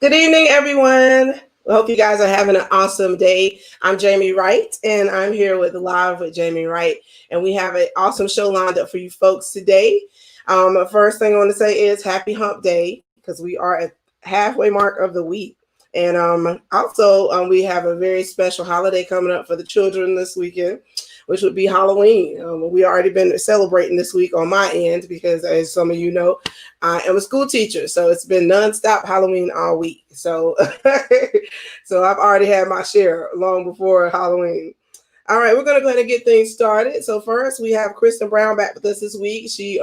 Good evening, everyone. I hope you guys are having an awesome day. I'm Jamie Wright, and I'm here with Live with Jamie Wright, and we have an awesome show lined up for you folks today. First thing I want to say is Happy Hump Day, because we are at halfway mark of the week. And also, we have a very special holiday coming up for the children this weekend, which would be Halloween. We already been celebrating this week on my end because, as some of you know, I am a school teacher, so it's been nonstop Halloween all week. So, so I've already had my share long before Halloween. All right, we're going to go ahead and get things started. So first, we have Kristen Brown back with us this week. She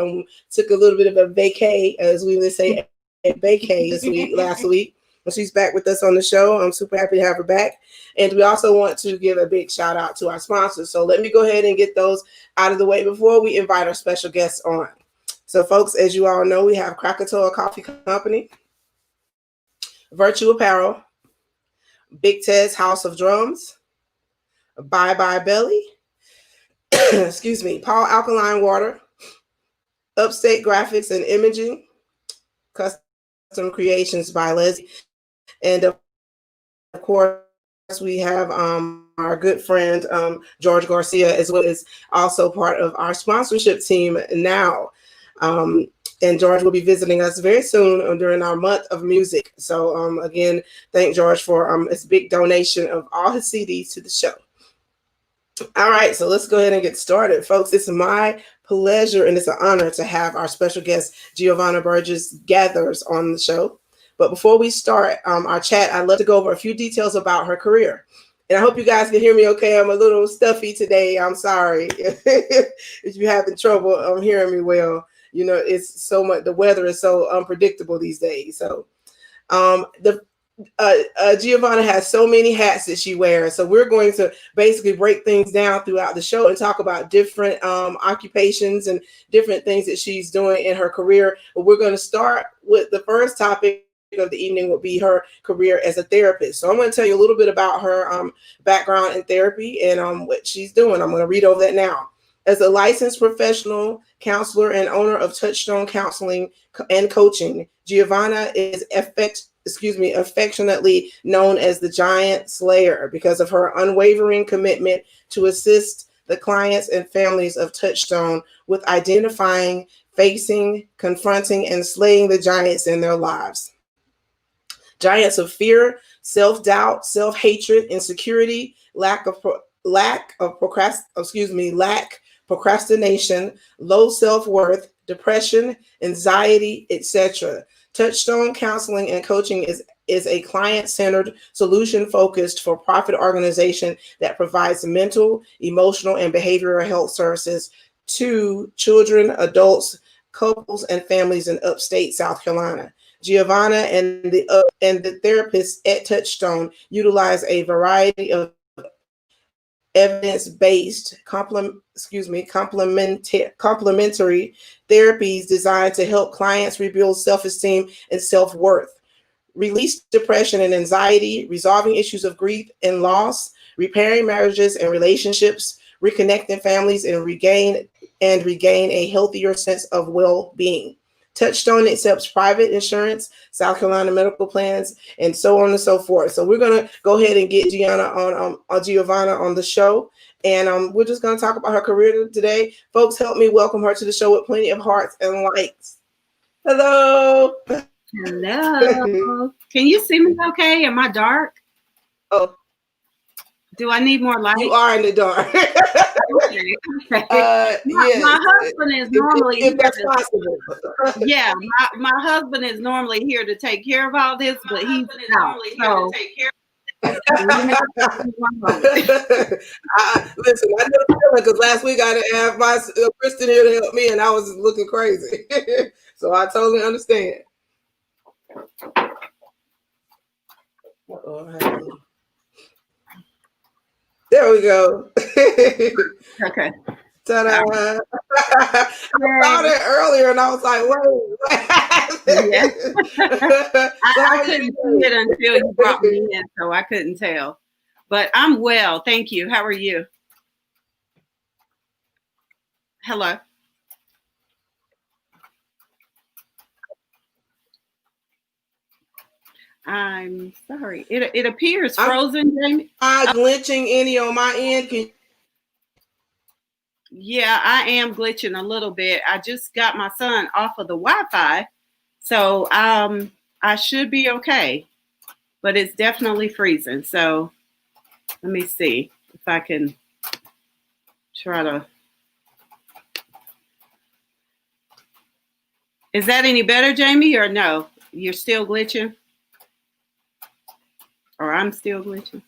took a little bit of a vacay, as we would say, a vacay last week. She's back with us on the show. I'm super happy to have her back. And we also want to give a big shout out to our sponsors. So let me go ahead and get those out of the way before we invite our special guests on. So folks, as you all know, we have Krakatoa Coffee Company, Vurchoo Apparel, Big Ted's House of Drums, Bye Bye Belly, excuse me, Paw Alkaline Water, Upstate Graphics and Imaging, Custom Creations by Lesley, and of course, we have our good friend George Garcia, as well as also part of our sponsorship team now. And George will be visiting us very soon during our month of music. So again, thank George for his big donation of all his CDs to the show. All right, so let's go ahead and get started, folks. It's my pleasure and it's an honor to have our special guest, Giovanna Burgess Gathers, on the show. But before we start our chat, I'd love to go over a few details about her career. And I hope you guys can hear me okay. I'm a little stuffy today. I'm sorry if you're having trouble hearing me well. You know, it's so much, the weather is so unpredictable these days. So Giovanna has so many hats that she wears. So we're going to basically break things down throughout the show and talk about different occupations and different things that she's doing in her career. But we're going to start with the first topic of the evening will be her career as a therapist. So I'm going to tell you a little bit about her background in therapy and what she's doing. I'm going to read over that now. As a licensed professional counselor and owner of Touchstone Counseling and Coaching, Giovanna is affectionately known as the Giant Slayer because of her unwavering commitment to assist the clients and families of Touchstone with identifying, facing, confronting, and slaying the giants in their lives. Giants of fear, self-doubt, self-hatred, insecurity, lack procrastination, low self-worth, depression, anxiety, etc. Touchstone Counseling and Coaching is a client-centered, solution-focused for-profit organization that provides mental, emotional, and behavioral health services to children, adults, couples, and families in Upstate South Carolina. Giovanna and the therapists at Touchstone utilize a variety of evidence-based complementary therapies designed to help clients rebuild self-esteem and self-worth, release depression and anxiety, resolving issues of grief and loss, repairing marriages and relationships, reconnecting families, and regain a healthier sense of well-being. Touchstone accepts private insurance, South Carolina medical plans, and so on and so forth. So we're going to go ahead and get Giovanna on the show. And we're just going to talk about her career today. Folks, help me welcome her to the show with plenty of hearts and likes. Hello. Hello. Can you see me okay? Am I dark? Oh. Do I need more light? You are in the dark. Okay. My husband is normally if that's possible. Yeah, my husband is normally here to take care of all this, but he's out. So listen, I know because last week I didn't have my Kristen here to help me, and I was looking crazy. So I totally understand. There we go. Okay. Ta-da. I saw that earlier and I was like, wait. Yeah. I couldn't see it until you brought me in, so I couldn't tell. But I'm well. Thank you. How are you? Hello. I'm sorry. It appears frozen, Jamie. Glitching any on my end? Yeah, I am glitching a little bit. I just got my son off of the Wi-Fi, so I should be okay. But it's definitely freezing. So let me see if I can try to. Is that any better, Jamie, or no? You're still glitching? Or I'm still glitching?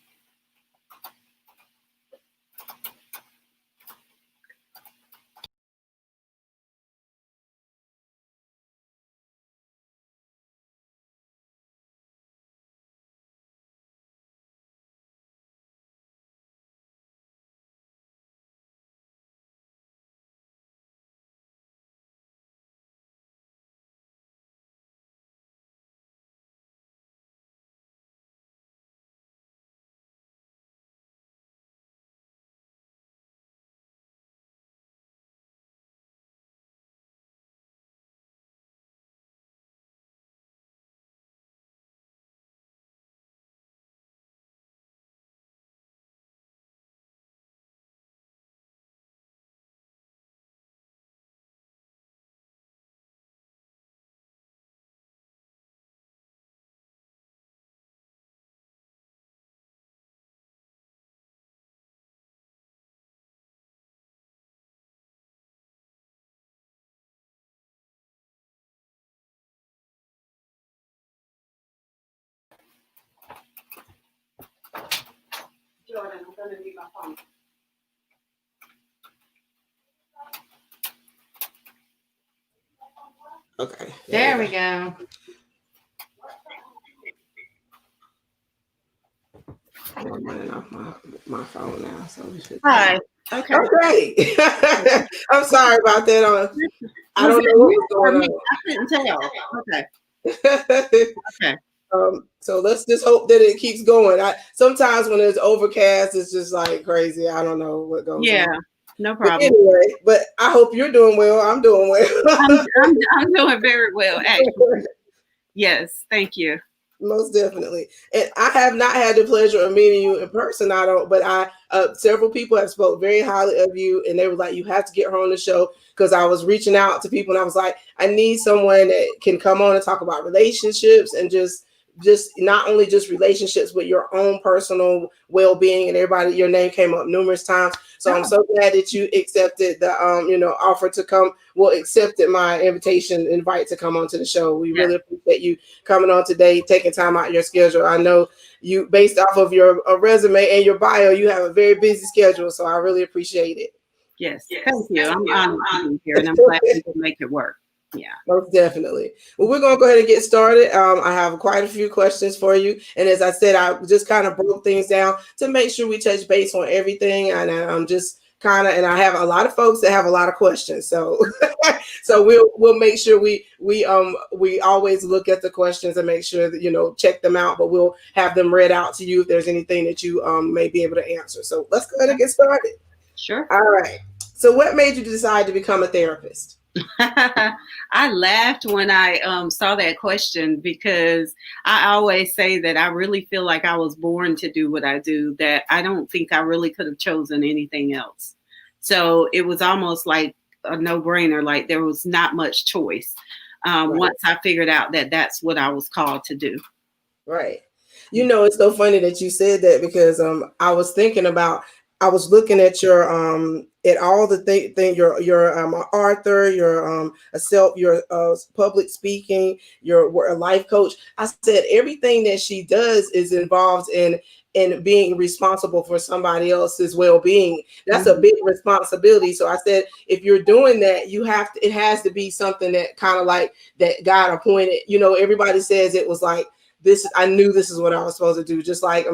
Jordan, I'm going to need my phone. Okay. There we go. I'm running off my phone now, so we should. Hi. Okay. Okay. I'm sorry about that. I don't know what was going on. I couldn't tell. Okay. Okay. So let's just hope that it keeps going. Sometimes when it's overcast, it's just like crazy. I don't know what goes on. Yeah, no problem. But anyway, but I hope you're doing well. I'm doing well. I'm doing very well, actually. Yes, thank you. Most definitely. And I have not had the pleasure of meeting you in person. But several people have spoke very highly of you, and they were like, you have to get her on the show, because I was reaching out to people and I was like, I need someone that can come on and talk about relationships, and just not only just relationships, but your own personal well-being. And everybody, your name came up numerous times. So I'm so glad that you accepted the offer to come. Accepted my invite to come onto the show. We really appreciate you coming on today, taking time out of your schedule. I know you, based off of your resume and your bio, you have a very busy schedule. So I really appreciate it. Yes. Thank you. I'm honored to be here, and I'm glad we can make it work. Yeah, most definitely. Well, we're going to go ahead and get started. I have quite a few questions for you. And as I said, I just kind of broke things down to make sure we touch base on everything. And I'm just and I have a lot of folks that have a lot of questions. So so we'll make sure we always look at the questions and make sure that, check them out, but we'll have them read out to you if there's anything that you may be able to answer. So let's go ahead and get started. Sure. All right. So what made you decide to become a therapist? I laughed when I saw that question, because I always say that I really feel like I was born to do what I do, that I don't think I really could have chosen anything else. So it was almost like a no-brainer, like there was not much choice once I figured out that that's what I was called to do. Right. It's so funny that you said that, because I was thinking about, I was looking at your at all the thing your author, your public speaking, your life coach. I said everything that she does is involved in being responsible for somebody else's well-being. That's a big responsibility. So I said, if you're doing that, it has to be something that kind of like that God appointed. Everybody says it was like, I knew this is what I was supposed to do. Just like,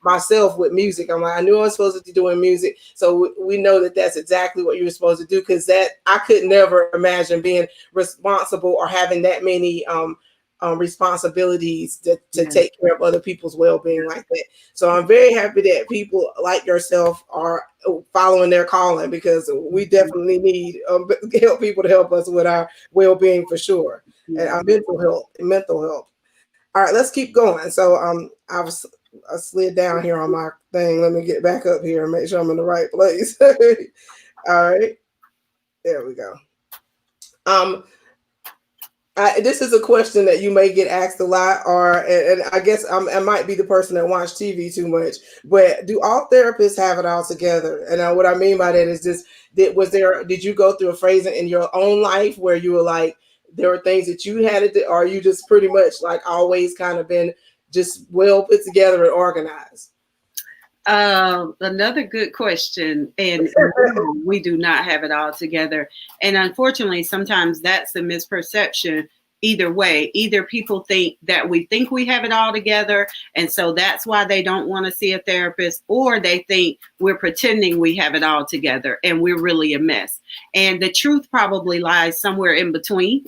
myself with music, I'm like, I knew I was supposed to be doing music. So we know that that's exactly what you were supposed to do, because I could never imagine being responsible or having that many responsibilities to take care of other people's well-being like that. So I'm very happy that people like yourself are following their calling, because we definitely need people to help us with our well-being for sure, and our mental health. All right, let's keep going. So I slid down here on my thing. Let me get back up here and make sure I'm in the right place. All right, there we go. This is a question that you may get asked a lot, and I guess I might be the person that watch TV too much. But do all therapists have it all together? And what I mean by that is just did you go through a phase in your own life where you were like there were things that you had to do, or you just pretty much like always kind of been just well put together and organized? Another good question. And we do not have it all together. And unfortunately, sometimes that's a misperception. Either way, either people think that we think we have it all together, and so that's why they don't want to see a therapist, or they think we're pretending we have it all together and we're really a mess. And the truth probably lies somewhere in between.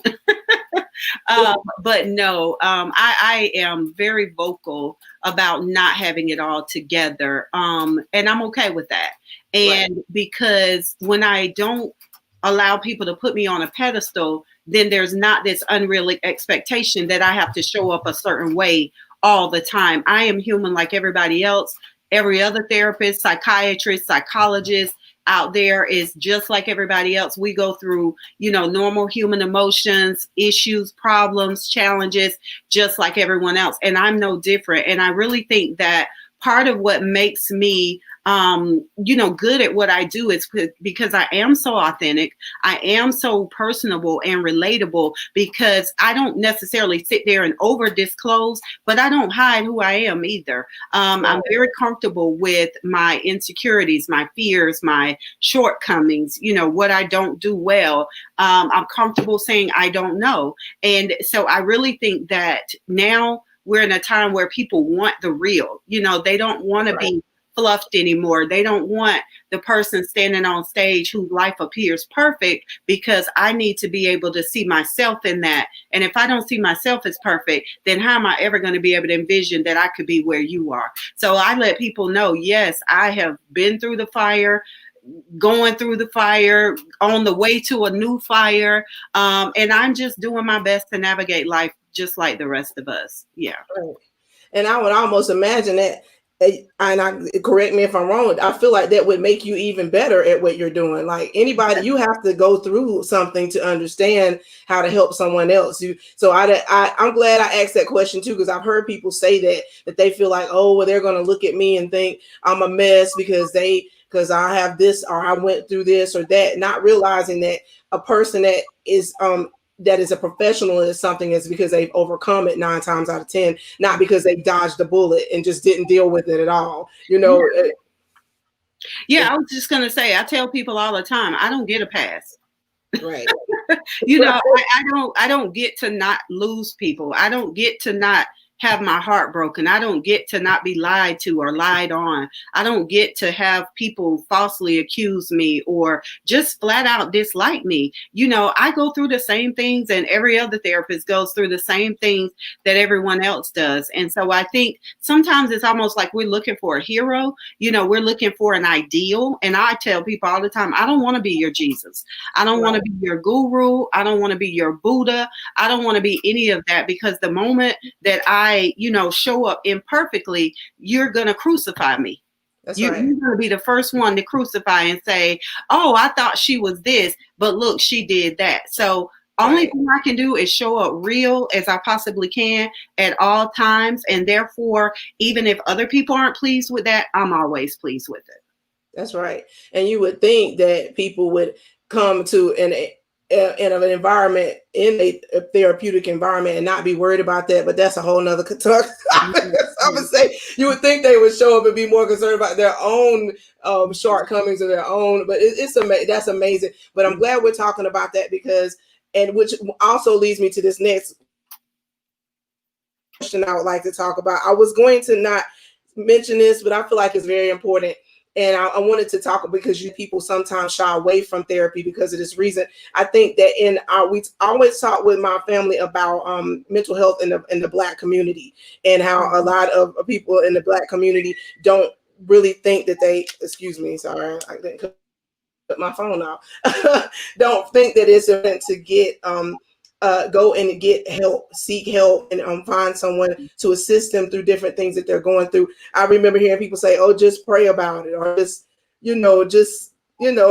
But no, I am very vocal about not having it all together. And I'm okay with that. And right. Because when I don't allow people to put me on a pedestal, then there's not this unrealistic expectation that I have to show up a certain way all the time. I am human like everybody else. Every other therapist, psychiatrist, psychologist out there is just like everybody else. We go through, normal human emotions, issues, problems, challenges, just like everyone else. And I'm no different. And I really think that part of what makes me good at what I do is because I am so authentic. I am so personable and relatable because I don't necessarily sit there and over disclose, but I don't hide who I am either. I'm very comfortable with my insecurities, my fears, my shortcomings, what I don't do well. I'm comfortable saying I don't know. And so I really think that now we're in a time where people want the real, they don't want to be fluffed anymore. They don't want the person standing on stage whose life appears perfect, because I need to be able to see myself in that. And if I don't see myself as perfect, then how am I ever going to be able to envision that I could be where you are? So I let people know, yes, I have been through the fire, going through the fire, on the way to a new fire. And I'm just doing my best to navigate life just like the rest of us. Yeah. And I would almost imagine that, and correct me if I'm wrong, I feel like that would make you even better at what you're doing. Like anybody, you have to go through something to understand how to help someone else. I'm glad I asked that question too, because I've heard people say that they feel like, oh, well, they're going to look at me and think I'm a mess because I have this, or I went through this or that, not realizing that a person that is a professional in something is because they've overcome it 9 times out of 10, not because they dodged the bullet and just didn't deal with it at all. Yeah, I was just going to say, I tell people all the time, I don't get a pass. Right. I don't get to not lose people. I don't get to not have my heart broken. I don't get to not be lied to or lied on. I don't get to have people falsely accuse me or just flat out dislike me. I go through the same things, and every other therapist goes through the same things that everyone else does. And so I think sometimes it's almost like we're looking for a hero. We're looking for an ideal. And I tell people all the time, I don't want to be your Jesus. I don't want to be your guru. I don't want to be your Buddha. I don't want to be any of that, because the moment that I show up imperfectly, you're going to crucify me. You're going to be the first one to crucify and say, oh, I thought she was this, but look, she did that. So only thing I can do is show up real as I possibly can at all times. And therefore, even if other people aren't pleased with that, I'm always pleased with it. That's right. And you would think that people would come to in an environment, in a therapeutic environment, and not be worried about that. But that's a whole nother talk. I'm gonna say you would think they would show up and be more concerned about their own shortcomings and their own. But that's amazing. But I'm glad we're talking about that, because, and which also leads me to this next question I would like to talk about. I was going to not mention this, but I feel like it's very important. And I wanted to talk, because people sometimes shy away from therapy because of this reason. I think that we always talk with my family about mental health in the Black community, and how a lot of people in the Black community don't really think that excuse me, sorry, I didn't cut my phone off. Don't think that it's important to get go and get help, seek help, and find someone to assist them through different things that they're going through. I remember hearing people say, "Oh, just pray about it," or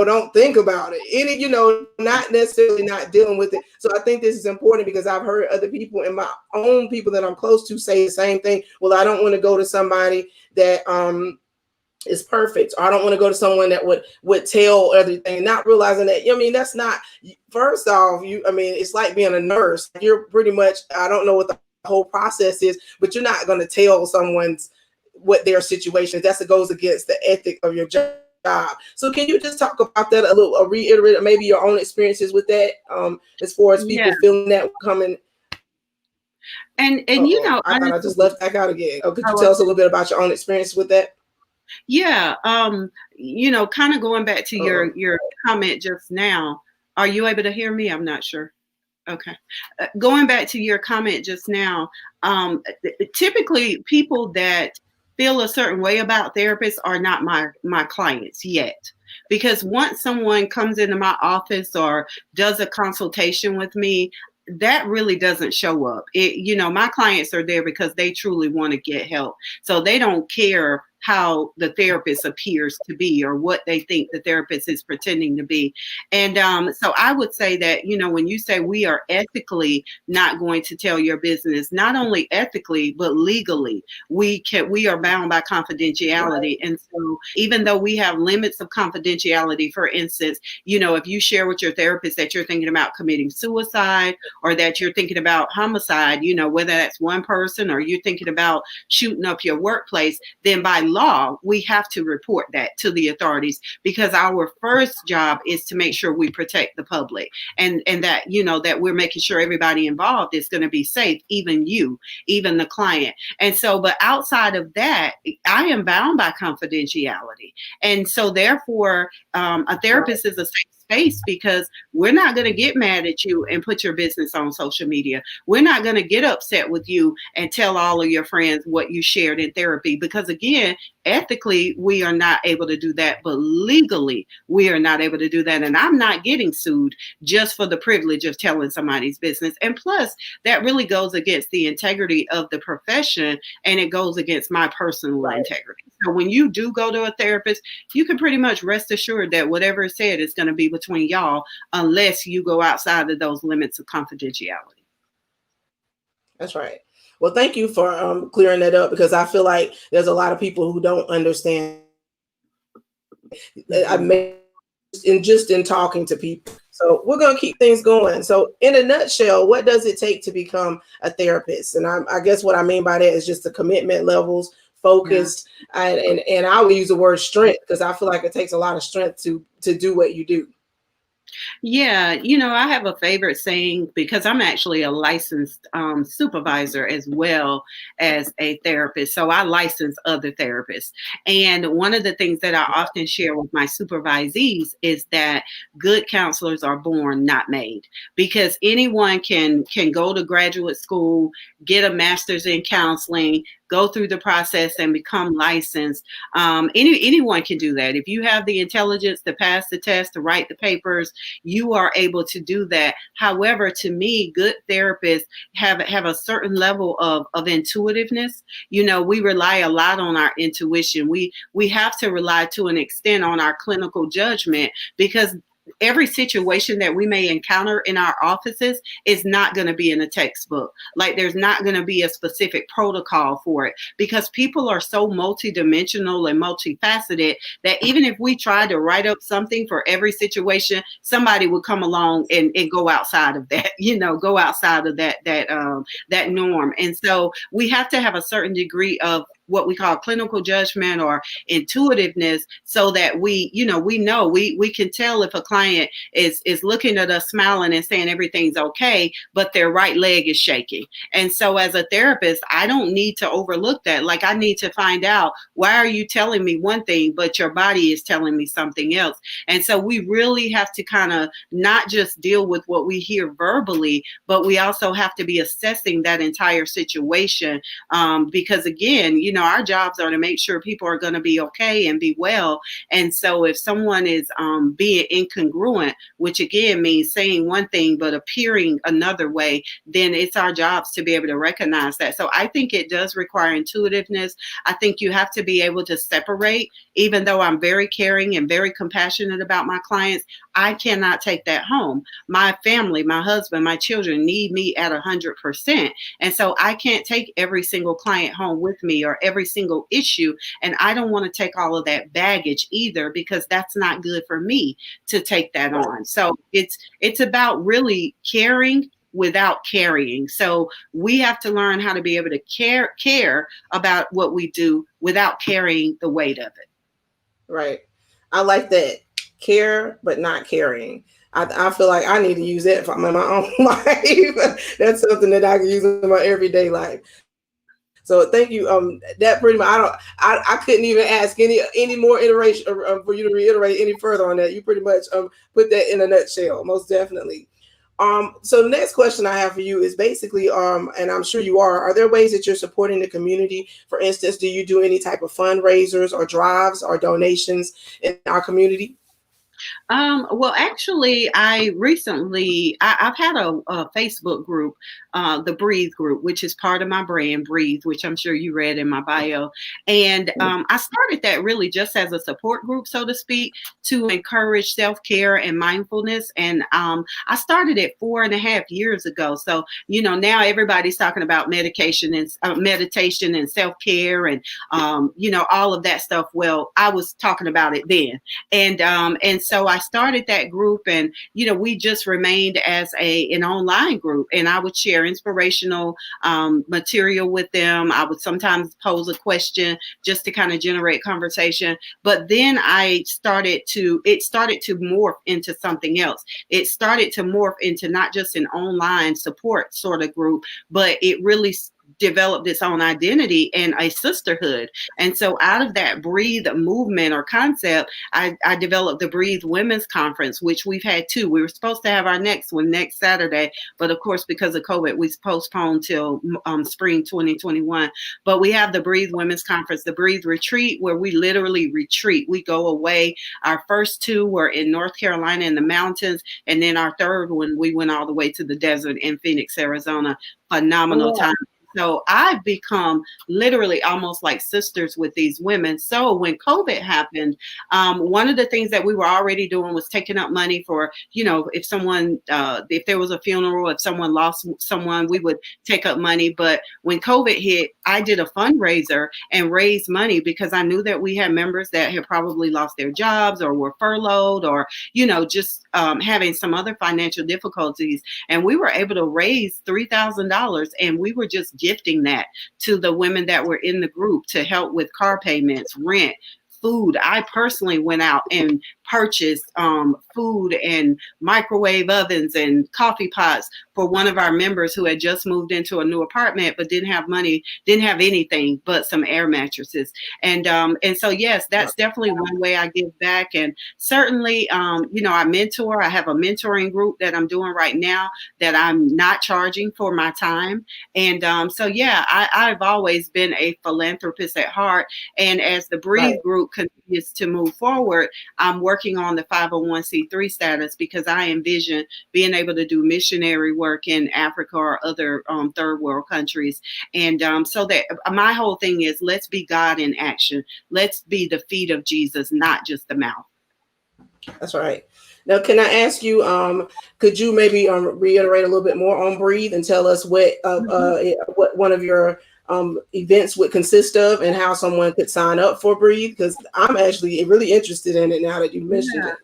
don't think about it. Not necessarily not dealing with it. So I think this is important because I've heard other people and my own people that I'm close to say the same thing. Well, I don't want to go to somebody that is perfect, or I don't want to go to someone that would tell everything, not realizing that, that's not, first off, it's like being a nurse. You're pretty much, I don't know what the whole process is, but you're not going to tell someone's what their situation is. That goes against the ethic of your job. So can you just talk about that a little, or reiterate maybe your own experiences with that, as far as people feeling that coming? And I thought I just left back out again. Oh, could you tell us a little bit about your own experience with that? Yeah, kind of going back to your comment just now. Are you able to hear me? I'm not sure. Okay. Going back to your comment just now, typically people that feel a certain way about therapists are not my clients yet. Because once someone comes into my office or does a consultation with me, that really doesn't show up. My clients are there because they truly want to get help. So they don't care how the therapist appears to be or what they think the therapist is pretending to be. And so I would say that, when you say we are ethically not going to tell your business, not only ethically, but legally, we are bound by confidentiality. And so even though we have limits of confidentiality, for instance, if you share with your therapist that you're thinking about committing suicide or that you're thinking about homicide, whether that's one person or you're thinking about shooting up your workplace, then by law, we have to report that to the authorities, because our first job is to make sure we protect the public and that, that we're making sure everybody involved is going to be safe, even the client. And so, but outside of that, I am bound by confidentiality. And so therefore, a therapist is a safe space, because we're not going to get mad at you and put your business on social media. We're not going to get upset with you and tell all of your friends what you shared in therapy, because again, ethically, we are not able to do that, but legally, we are not able to do that. And I'm not getting sued just for the privilege of telling somebody's business. And plus, that really goes against the integrity of the profession, and it goes against my personal integrity. So when you do go to a therapist, you can pretty much rest assured that whatever is said is going to be between y'all, unless you go outside of those limits of confidentiality. That's right. Well, thank you for clearing that up, because I feel like there's a lot of people who don't understand. In talking to people. So we're going to keep things going. So in a nutshell, what does it take to become a therapist? And I guess what I mean by that is just the commitment levels, focus, and I would use the word strength, because I feel like it takes a lot of strength to do what you do. Yeah, I have a favorite saying, because I'm actually a licensed supervisor as well as a therapist. So I license other therapists. And one of the things that I often share with my supervisees is that good counselors are born, not made, because anyone can go to graduate school, get a master's in counseling, go through the process and become licensed. Anyone can do that. If you have the intelligence to pass the test, to write the papers, you are able to do that. However, to me, good therapists have a certain level of intuitiveness. We rely a lot on our intuition. We have to rely to an extent on our clinical judgment, because every situation that we may encounter in our offices is not going to be in a textbook. Like, there's not going to be a specific protocol for it, because people are so multidimensional and multifaceted that even if we try to write up something for every situation, somebody would come along and go outside of that, go outside of that norm. And so we have to have a certain degree of what we call clinical judgment or intuitiveness, so that we can tell if a client is looking at us smiling and saying everything's okay, but their right leg is shaking. And so as a therapist, I don't need to overlook that. Like, I need to find out, why are you telling me one thing, but your body is telling me something else? And so we really have to kind of not just deal with what we hear verbally, but we also have to be assessing that entire situation. Because again, our jobs are to make sure people are going to be okay and be well. And so if someone is being incongruent, which again means saying one thing but appearing another way, then it's our jobs to be able to recognize that. So I think it does require intuitiveness. I think you have to be able to separate. Even though I'm very caring and very compassionate about my clients, I cannot take that home. My family, my husband, my children need me at 100%. And so I can't take every single client home with me or every single issue. And I don't want to take all of that baggage either, because that's not good for me to take that on. So it's about really caring without carrying. So we have to learn how to be able to care about what we do without carrying the weight of it. Right. I like that. Care, but not carrying. I feel like I need to use that for my own life. That's something that I can use in my everyday life. So thank you. That pretty much, I couldn't even ask any more iteration for you to reiterate any further on that. You pretty much put that in a nutshell, most definitely. So the next question I have for you is basically, and I'm sure you are there ways that you're supporting the community? For instance, do you do any type of fundraisers or drives or donations in our community? Well, actually, I've had a Facebook group, the Breathe group, which is part of my brand, Breathe, which I'm sure you read in my bio. And I started that really just as a support group, so to speak, to encourage self-care and mindfulness. And I started it 4.5 years ago. So, now everybody's talking about medication and meditation and self-care and, all of that stuff. Well, I was talking about it then. And so I started that group, and we just remained as an online group, and I would share inspirational material with them. I would sometimes pose a question just to kind of generate conversation. But then it started to morph into something else. It started to morph into not just an online support sort of group, but it really developed its own identity and a sisterhood. And so out of that Breathe movement or concept, I developed the Breathe Women's Conference, which we've had two. We were supposed to have our next one next Saturday, but of course, because of COVID, we postponed till spring 2021. But we have the Breathe Women's Conference, the Breathe Retreat, where we literally retreat. We go away. Our first two were in North Carolina in the mountains. And then our third one, we went all the way to the desert in Phoenix, Arizona. Phenomenal time. So I've become literally almost like sisters with these women. So when COVID happened, one of the things that we were already doing was taking up money for, if someone, if there was a funeral, if someone lost someone, we would take up money. But when COVID hit, I did a fundraiser and raised money because I knew that we had members that had probably lost their jobs or were furloughed or, just having some other financial difficulties. And we were able to raise $3,000, and we were just gifting that to the women that were in the group to help with car payments, rent, food. I personally went out and purchased food and microwave ovens and coffee pots for one of our members who had just moved into a new apartment but didn't have money, didn't have anything but some air mattresses. And so yes, that's definitely one way I give back. And certainly, I mentor. I have a mentoring group that I'm doing right now that I'm not charging for my time. And so yeah, I've always been a philanthropist at heart. And as the Breathe group continues to move forward, I'm working on the 501c3 status because I envision being able to do missionary work in Africa or other third world countries. And so that my whole thing is, let's be God in action. Let's be the feet of Jesus, not just the mouth. That's right. Now, can I ask you, could you maybe reiterate a little bit more on Breathe and tell us what one of your events would consist of and how someone could sign up for Breathe? Because I'm actually really interested in it now that you mentioned it.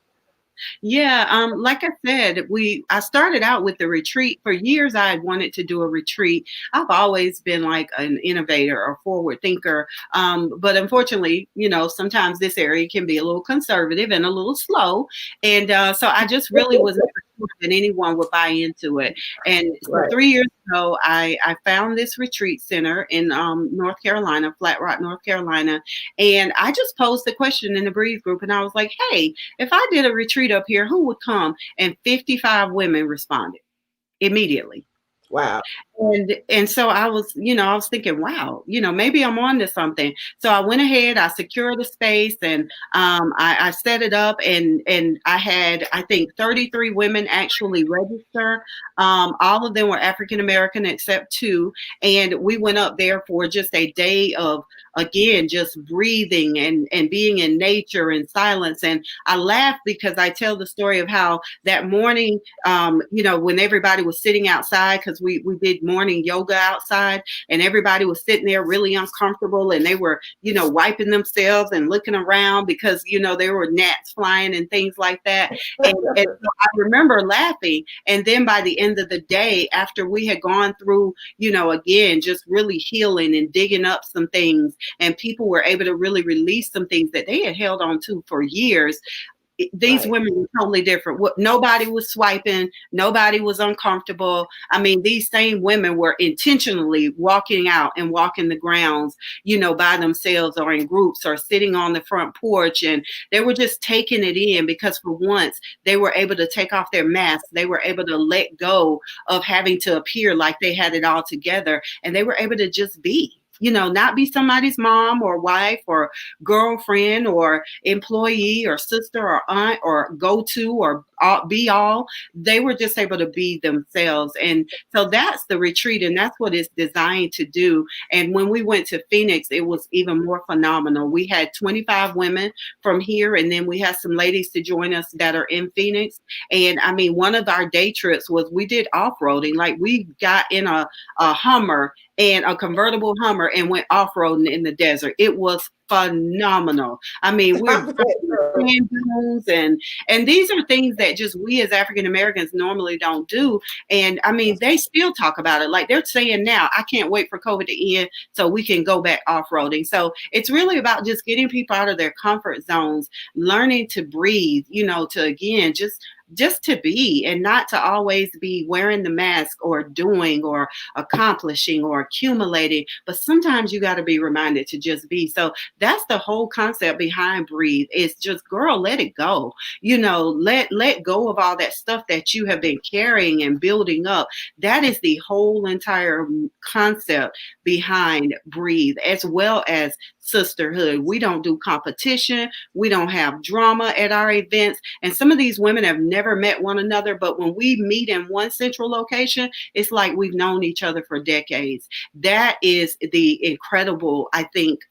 Yeah, like I said, I started out with the retreat. For years, I had wanted to do a retreat. I've always been like an innovator or forward thinker. But unfortunately, sometimes this area can be a little conservative and a little slow. And so I just really wasn't sure that anyone would buy into it. And so 3 years ago, I found this retreat center in North Carolina, Flat Rock, North Carolina. And I just posed the question in the Breathe group. And I was like, hey, if I did a retreat up here, who would come? And 55 women responded immediately. Wow. And so I was, I was thinking, wow, maybe I'm on to something. So I went ahead, I secured the space, and I set it up, and I had, I think, 33 women actually register. All of them were African American except two, and we went up there for just a day of, again, just breathing and being in nature and silence. And I laugh because I tell the story of how that morning, when everybody was sitting outside, because we did morning yoga outside, and everybody was sitting there really uncomfortable, and they were, wiping themselves and looking around because, there were gnats flying and things like that. And so I remember laughing. And then by the end of the day, after we had gone through, again, just really healing and digging up some things, and people were able to really release some things that they had held on to for years, these Right. women were totally different. Nobody was swiping. Nobody was uncomfortable. I mean, these same women were intentionally walking out and walking the grounds, by themselves or in groups or sitting on the front porch. And they were just taking it in because for once they were able to take off their masks. They were able to let go of having to appear like they had it all together. And they were able to just be. Not be somebody's mom or wife or girlfriend or employee or sister or aunt or go to or be all. They were just able to be themselves. And so that's the retreat, and that's what it's designed to do. And when we went to Phoenix, it was even more phenomenal. We had 25 women from here, and then we had some ladies to join us that are in Phoenix. And I mean, one of our day trips was we did off-roading. Like, we got in a Hummer, and a convertible Hummer, and went off-roading in the desert. It was phenomenal. I mean, we're sand dunes, and these are things that just we as African Americans normally don't do. And I mean, they still talk about it. Like, they're saying now, I can't wait for COVID to end so we can go back off-roading. So it's really about just getting people out of their comfort zones, learning to breathe, to, again, just to be, and not to always be wearing the mask or doing or accomplishing or accumulating, but sometimes you got to be reminded to just be. So that's the whole concept behind Breathe. It's just, girl, let it go. Let go of all that stuff that you have been carrying and building up. That is the whole entire concept behind Breathe, as well as sisterhood. We don't do competition. We don't have drama at our events. And some of these women have never met one another, but when we meet in one central location, it's like we've known each other for decades. That is the incredible, I think,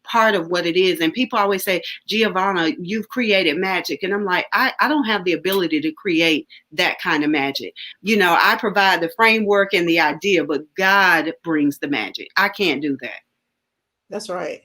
part of what it is. And people always say, Giovanna, you've created magic. And I'm like, I don't have the ability to create that kind of magic. I provide the framework and the idea, but God brings the magic. I can't do that. That's right.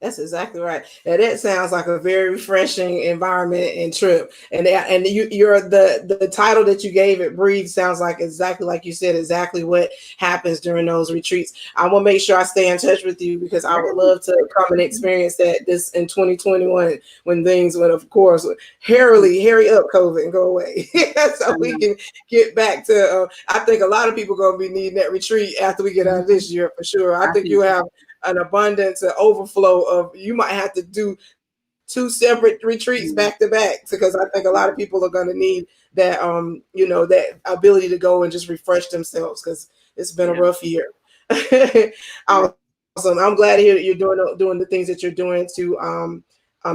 That's exactly right. And that sounds like a very refreshing environment and trip. And you're the title that you gave it, Breathe, sounds like exactly like you said, exactly what happens during those retreats. I want to make sure I stay in touch with you because I would love to come and experience this in 2021 when things went, of course, hurry up COVID and go away. So we can get back to, I think a lot of people are going to be needing that retreat after we get out of this year for sure. I think you have an abundance, an overflow of, you might have to do 2 separate retreats back to back, because I think a lot of people are going to need that, that ability to go and just refresh themselves, because it's been a rough year. Awesome. I'm glad to hear that you're doing the things that you're doing to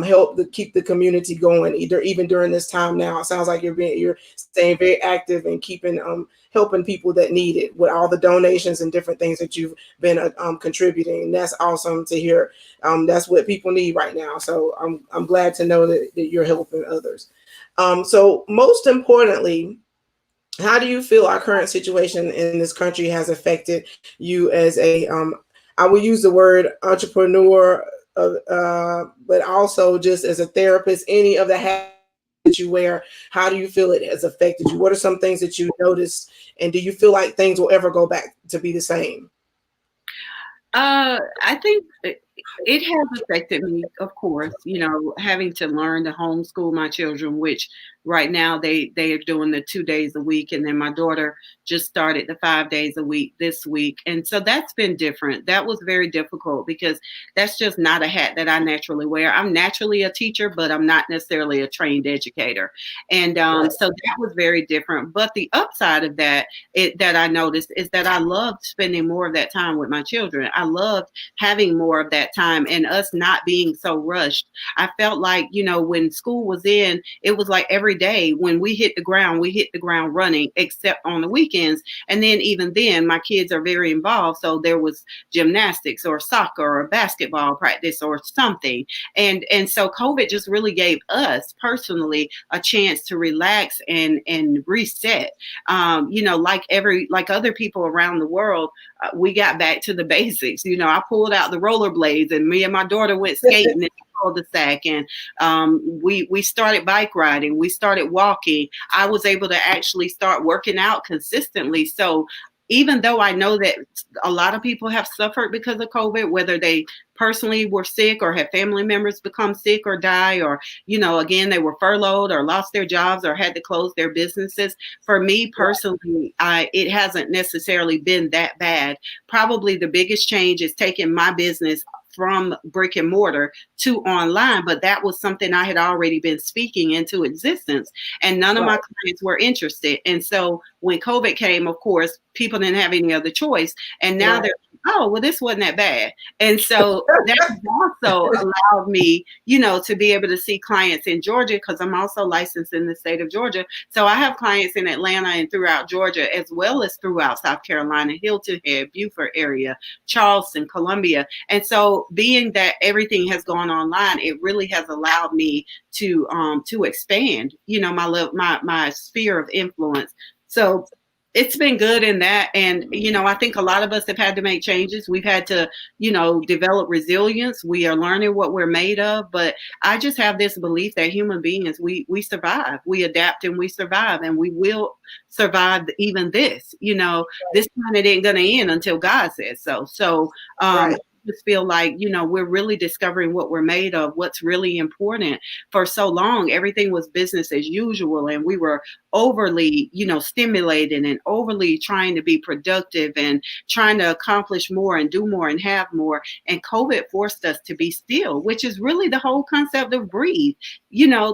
help keep the community going, even during this time now. It sounds like you're staying very active and keeping helping people that need it with all the donations and different things that you've been contributing. And that's awesome to hear. That's what people need right now. So I'm glad to know that you're helping others. So most importantly, how do you feel our current situation in this country has affected you as a, I will use the word entrepreneur, but also just as a therapist, any of the hats that you wear? How do you feel it has affected you? What are some things that you noticed? And do you feel like things will ever go back to be the same? I think It has affected me, of course, having to learn to homeschool my children, which right now they are doing the 2 days a week. And then my daughter just started the 5 days a week this week. And so that's been different. That was very difficult because that's just not a hat that I naturally wear. I'm naturally a teacher, but I'm not necessarily a trained educator. And Right. so that was very different. But the upside of that, that I noticed, is that I loved spending more of that time with my children. I loved having more of that time and us not being so rushed. I felt like, when school was in, it was like every day when we hit the ground running, except on the weekends. And then even then, my kids are very involved. So there was gymnastics or soccer or basketball practice or something. And so COVID just really gave us personally a chance to relax and reset. Like other people around the world, we got back to the basics. I pulled out the rollerblades and me and my daughter went skating in the cul-de-sac, and we started bike riding. We started walking. I was able to actually start working out consistently. So even though I know that a lot of people have suffered because of COVID, whether they personally were sick or had family members become sick or die, or, again, they were furloughed or lost their jobs or had to close their businesses. For me personally, it hasn't necessarily been that bad. Probably the biggest change is taking my business from brick and mortar to online, but that was something I had already been speaking into existence, and none of my clients were interested. And so when COVID came, of course, people didn't have any other choice. And now they're, oh, well, this wasn't that bad. And so that also allowed me, to be able to see clients in Georgia, because I'm also licensed in the state of Georgia. So I have clients in Atlanta and throughout Georgia, as well as throughout South Carolina, Hilton Head, Beaufort area, Charleston, Columbia. And so being that everything has gone online, it really has allowed me to expand, my sphere of influence. So it's been good in that. And, I think a lot of us have had to make changes. We've had to, develop resilience. We are learning what we're made of. But I just have this belief that human beings, we survive, we adapt, and we survive, and we will survive even this. This planet ain't going to end until God says so. So, just feel like, we're really discovering what we're made of, what's really important. For so long, everything was business as usual, and we were overly, stimulated and overly trying to be productive and trying to accomplish more and do more and have more. And COVID forced us to be still, which is really the whole concept of breathe.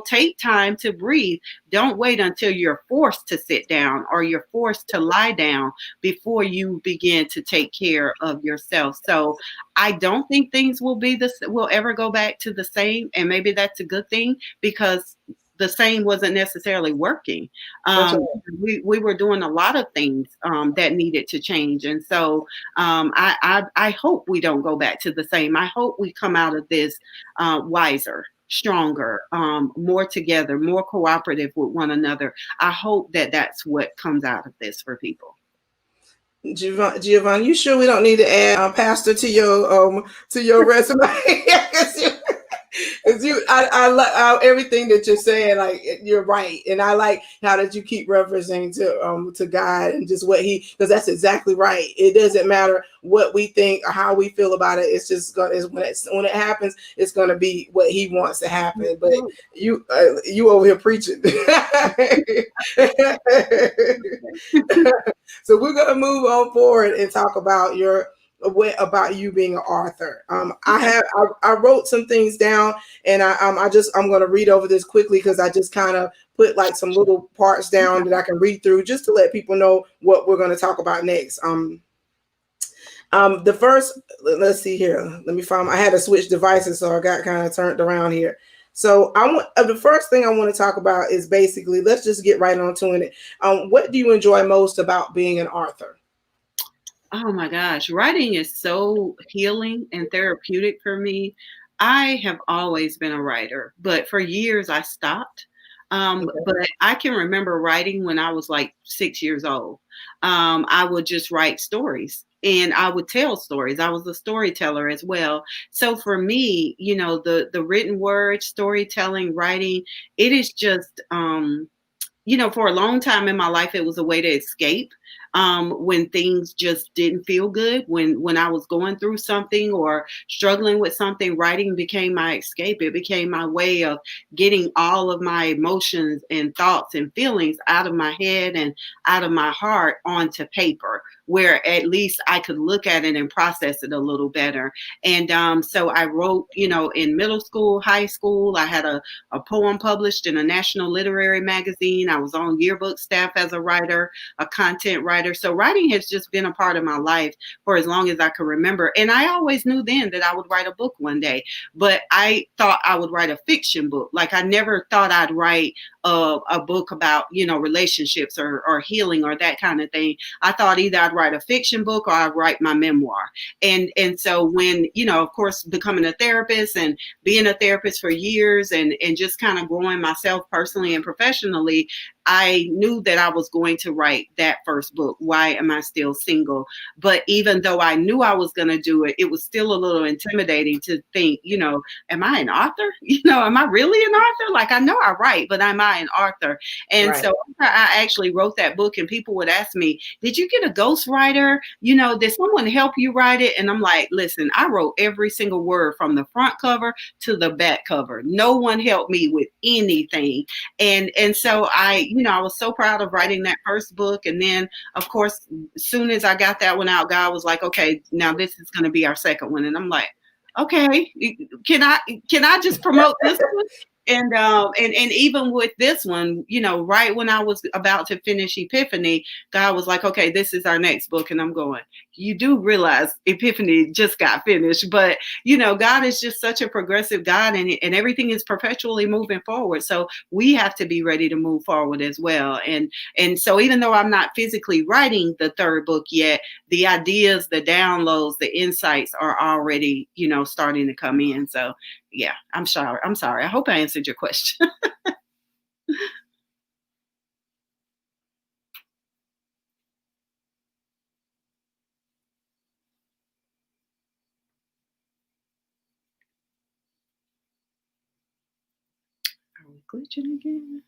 Take time to breathe. Don't wait until you're forced to sit down or you're forced to lie down before you begin to take care of yourself. So I don't think things will ever go back to the same. And maybe that's a good thing, because the same wasn't necessarily working. We were doing a lot of things that needed to change. And so I hope we don't go back to the same. I hope we come out of this wiser, stronger, more together, more cooperative with one another. I hope that that's what comes out of this for people. Giovanni, you sure we don't need to add pastor to your resume? I like everything that you're saying. Like, you're right, and I like how that you keep referencing to God and just what because that's exactly right. It doesn't matter what we think or how we feel about it. It's just when it happens, it's gonna be what He wants to happen. But you over here preaching. So we're gonna move on forward and talk about about you being an author. I wrote some things down, and I'm going to read over this quickly, because I just kind of put like some little parts down that I can read through, just to let people know what we're going to talk about next. The first, let's see here. Let me find. I had to switch devices, so I got kind of turned around here. So the first thing I want to talk about is basically, let's just get right on to it. What do you enjoy most about being an author? Oh my gosh, writing is so healing and therapeutic for me. I have always been a writer, but for years I stopped. But I can remember writing when I was like 6 years old. I would just write stories, and I would tell stories. I was a storyteller as well. So for me, the written word, storytelling, writing, it is just, for a long time in my life, it was a way to escape. when things just didn't feel good, when I was going through something or struggling with something. Writing became my escape. It became my way of getting all of my emotions and thoughts and feelings out of my head and out of my heart onto paper, where at least I could look at it and process it a little better. And so I wrote, in middle school, high school. I had a poem published in a national literary magazine. I was on yearbook staff as a writer, a content writer. So writing has just been a part of my life for as long as I can remember. And I always knew then that I would write a book one day, but I thought I would write a fiction book. Like, I never thought I'd write a book about, relationships or healing or that kind of thing. I thought either I'd write a fiction book or I'd write my memoir. And so when, of course, becoming a therapist and being a therapist for years and just kind of growing myself personally and professionally, I knew that I was going to write that first book, Why Am I Still Single? But even though I knew I was going to do it, it was still a little intimidating to think, am I an author? Am I really an author? Like, I know I write, but am I an author? And right. So I actually wrote that book, and people would ask me, did you get a ghostwriter? Did someone help you write it? And I'm like, listen, I wrote every single word from the front cover to the back cover. No one helped me with anything. And so I was so proud of writing that first book. And then, of course, as soon as I got that one out, God was like, okay, now this is going to be our second one. And I'm like, okay, can I just promote this one? And even with this one, right when I was about to finish Epiphany, God was like, okay, this is our next book. And I'm going, you do realize Epiphany just got finished, but God is just such a progressive God, and everything is perpetually moving forward. So we have to be ready to move forward as well. And so even though I'm not physically writing the third book yet, the ideas, the downloads, the insights are already, starting to come in. So yeah, I'm sorry. I hope I answered your question. Are we glitching again?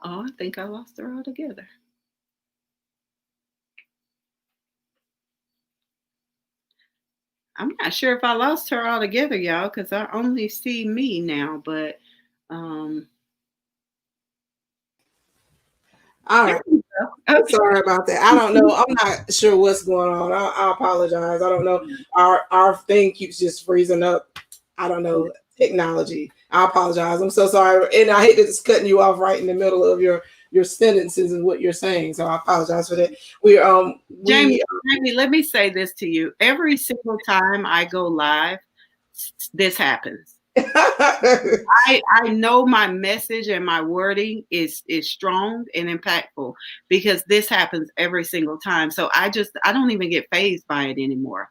I think I lost her altogether. I'm not sure if I lost her altogether, y'all, because I only see me now, but all right. Okay. Sorry about that. I don't know. I'm not sure what's going on. I apologize. I don't know. Our thing keeps just freezing up. I don't know. Technology. I apologize. I'm so sorry. And I hate just cutting you off right in the middle of your sentences and what you're saying. So I apologize for that. Jamie, let me say this to you. Every single time I go live, this happens. I know my message and my wording is strong and impactful, because this happens every single time. So I don't even get fazed by it anymore.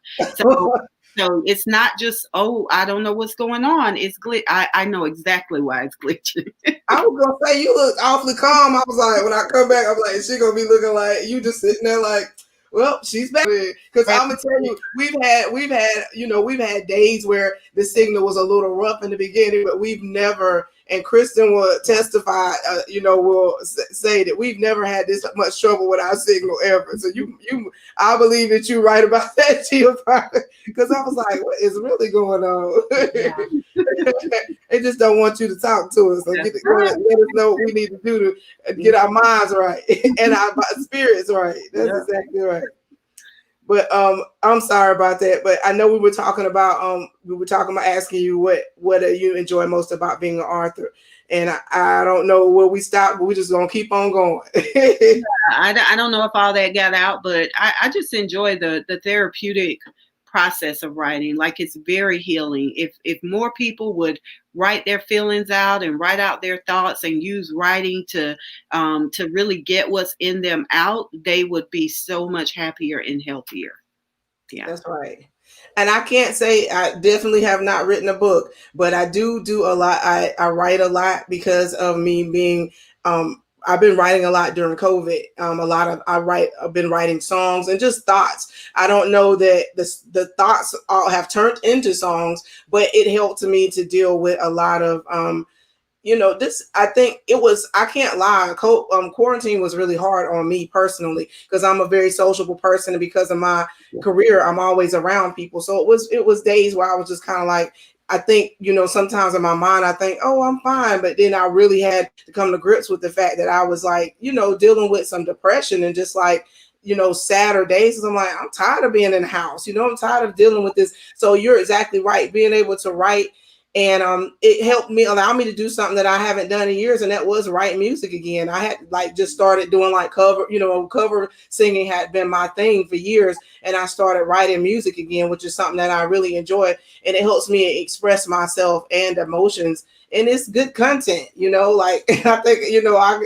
So it's not just, I don't know what's going on. It's I know exactly why it's glitching. I was gonna say, you look awfully calm. I was like, when I come back, I'm like, is she gonna be looking like you just sitting there like, well, she's back. Because I'm gonna tell you, we've had days where the signal was a little rough in the beginning, but we've never. And Kristen will testify, will say that we've never had this much trouble with our signal ever. So I believe that you're right about that, Tia, because I was like, what is really going on? Yeah. They just don't want you to talk to us. So let us know what we need to do to get our minds right and our spirits right. That's exactly right. But I'm sorry about that. But I know we were talking about asking you what do you enjoy most about being an author, and I don't know where we stopped, but we're just gonna keep on going. I don't know if all that got out, but I just enjoy the therapeutic process of writing. Like, it's very healing. If more people would write their feelings out and write out their thoughts and use writing to really get what's in them out, they would be so much happier and healthier. Yeah, that's right. And I can't say I definitely have not written a book, but I do a lot. I write a lot because of me being I've been writing a lot during COVID. I've been writing songs and just thoughts. I don't know that the thoughts all have turned into songs, but it helped me to deal with a lot of this. I think it was, I can't lie, quarantine was really hard on me personally, because I'm a very sociable person, and because of my career I'm always around people. So it was days where I was just kind of like, I think, sometimes in my mind I think, oh, I'm fine, but then I really had to come to grips with the fact that I was like, dealing with some depression and just like, sadder days. I'm like, I'm tired of being in the house, I'm tired of dealing with this. So you're exactly right, being able to write. And it helped me, allow me to do something that I haven't done in years, and that was write music again. I had like just started doing like cover singing had been my thing for years, and I started writing music again, which is something that I really enjoy, and it helps me express myself and emotions, and it's good content, like I think,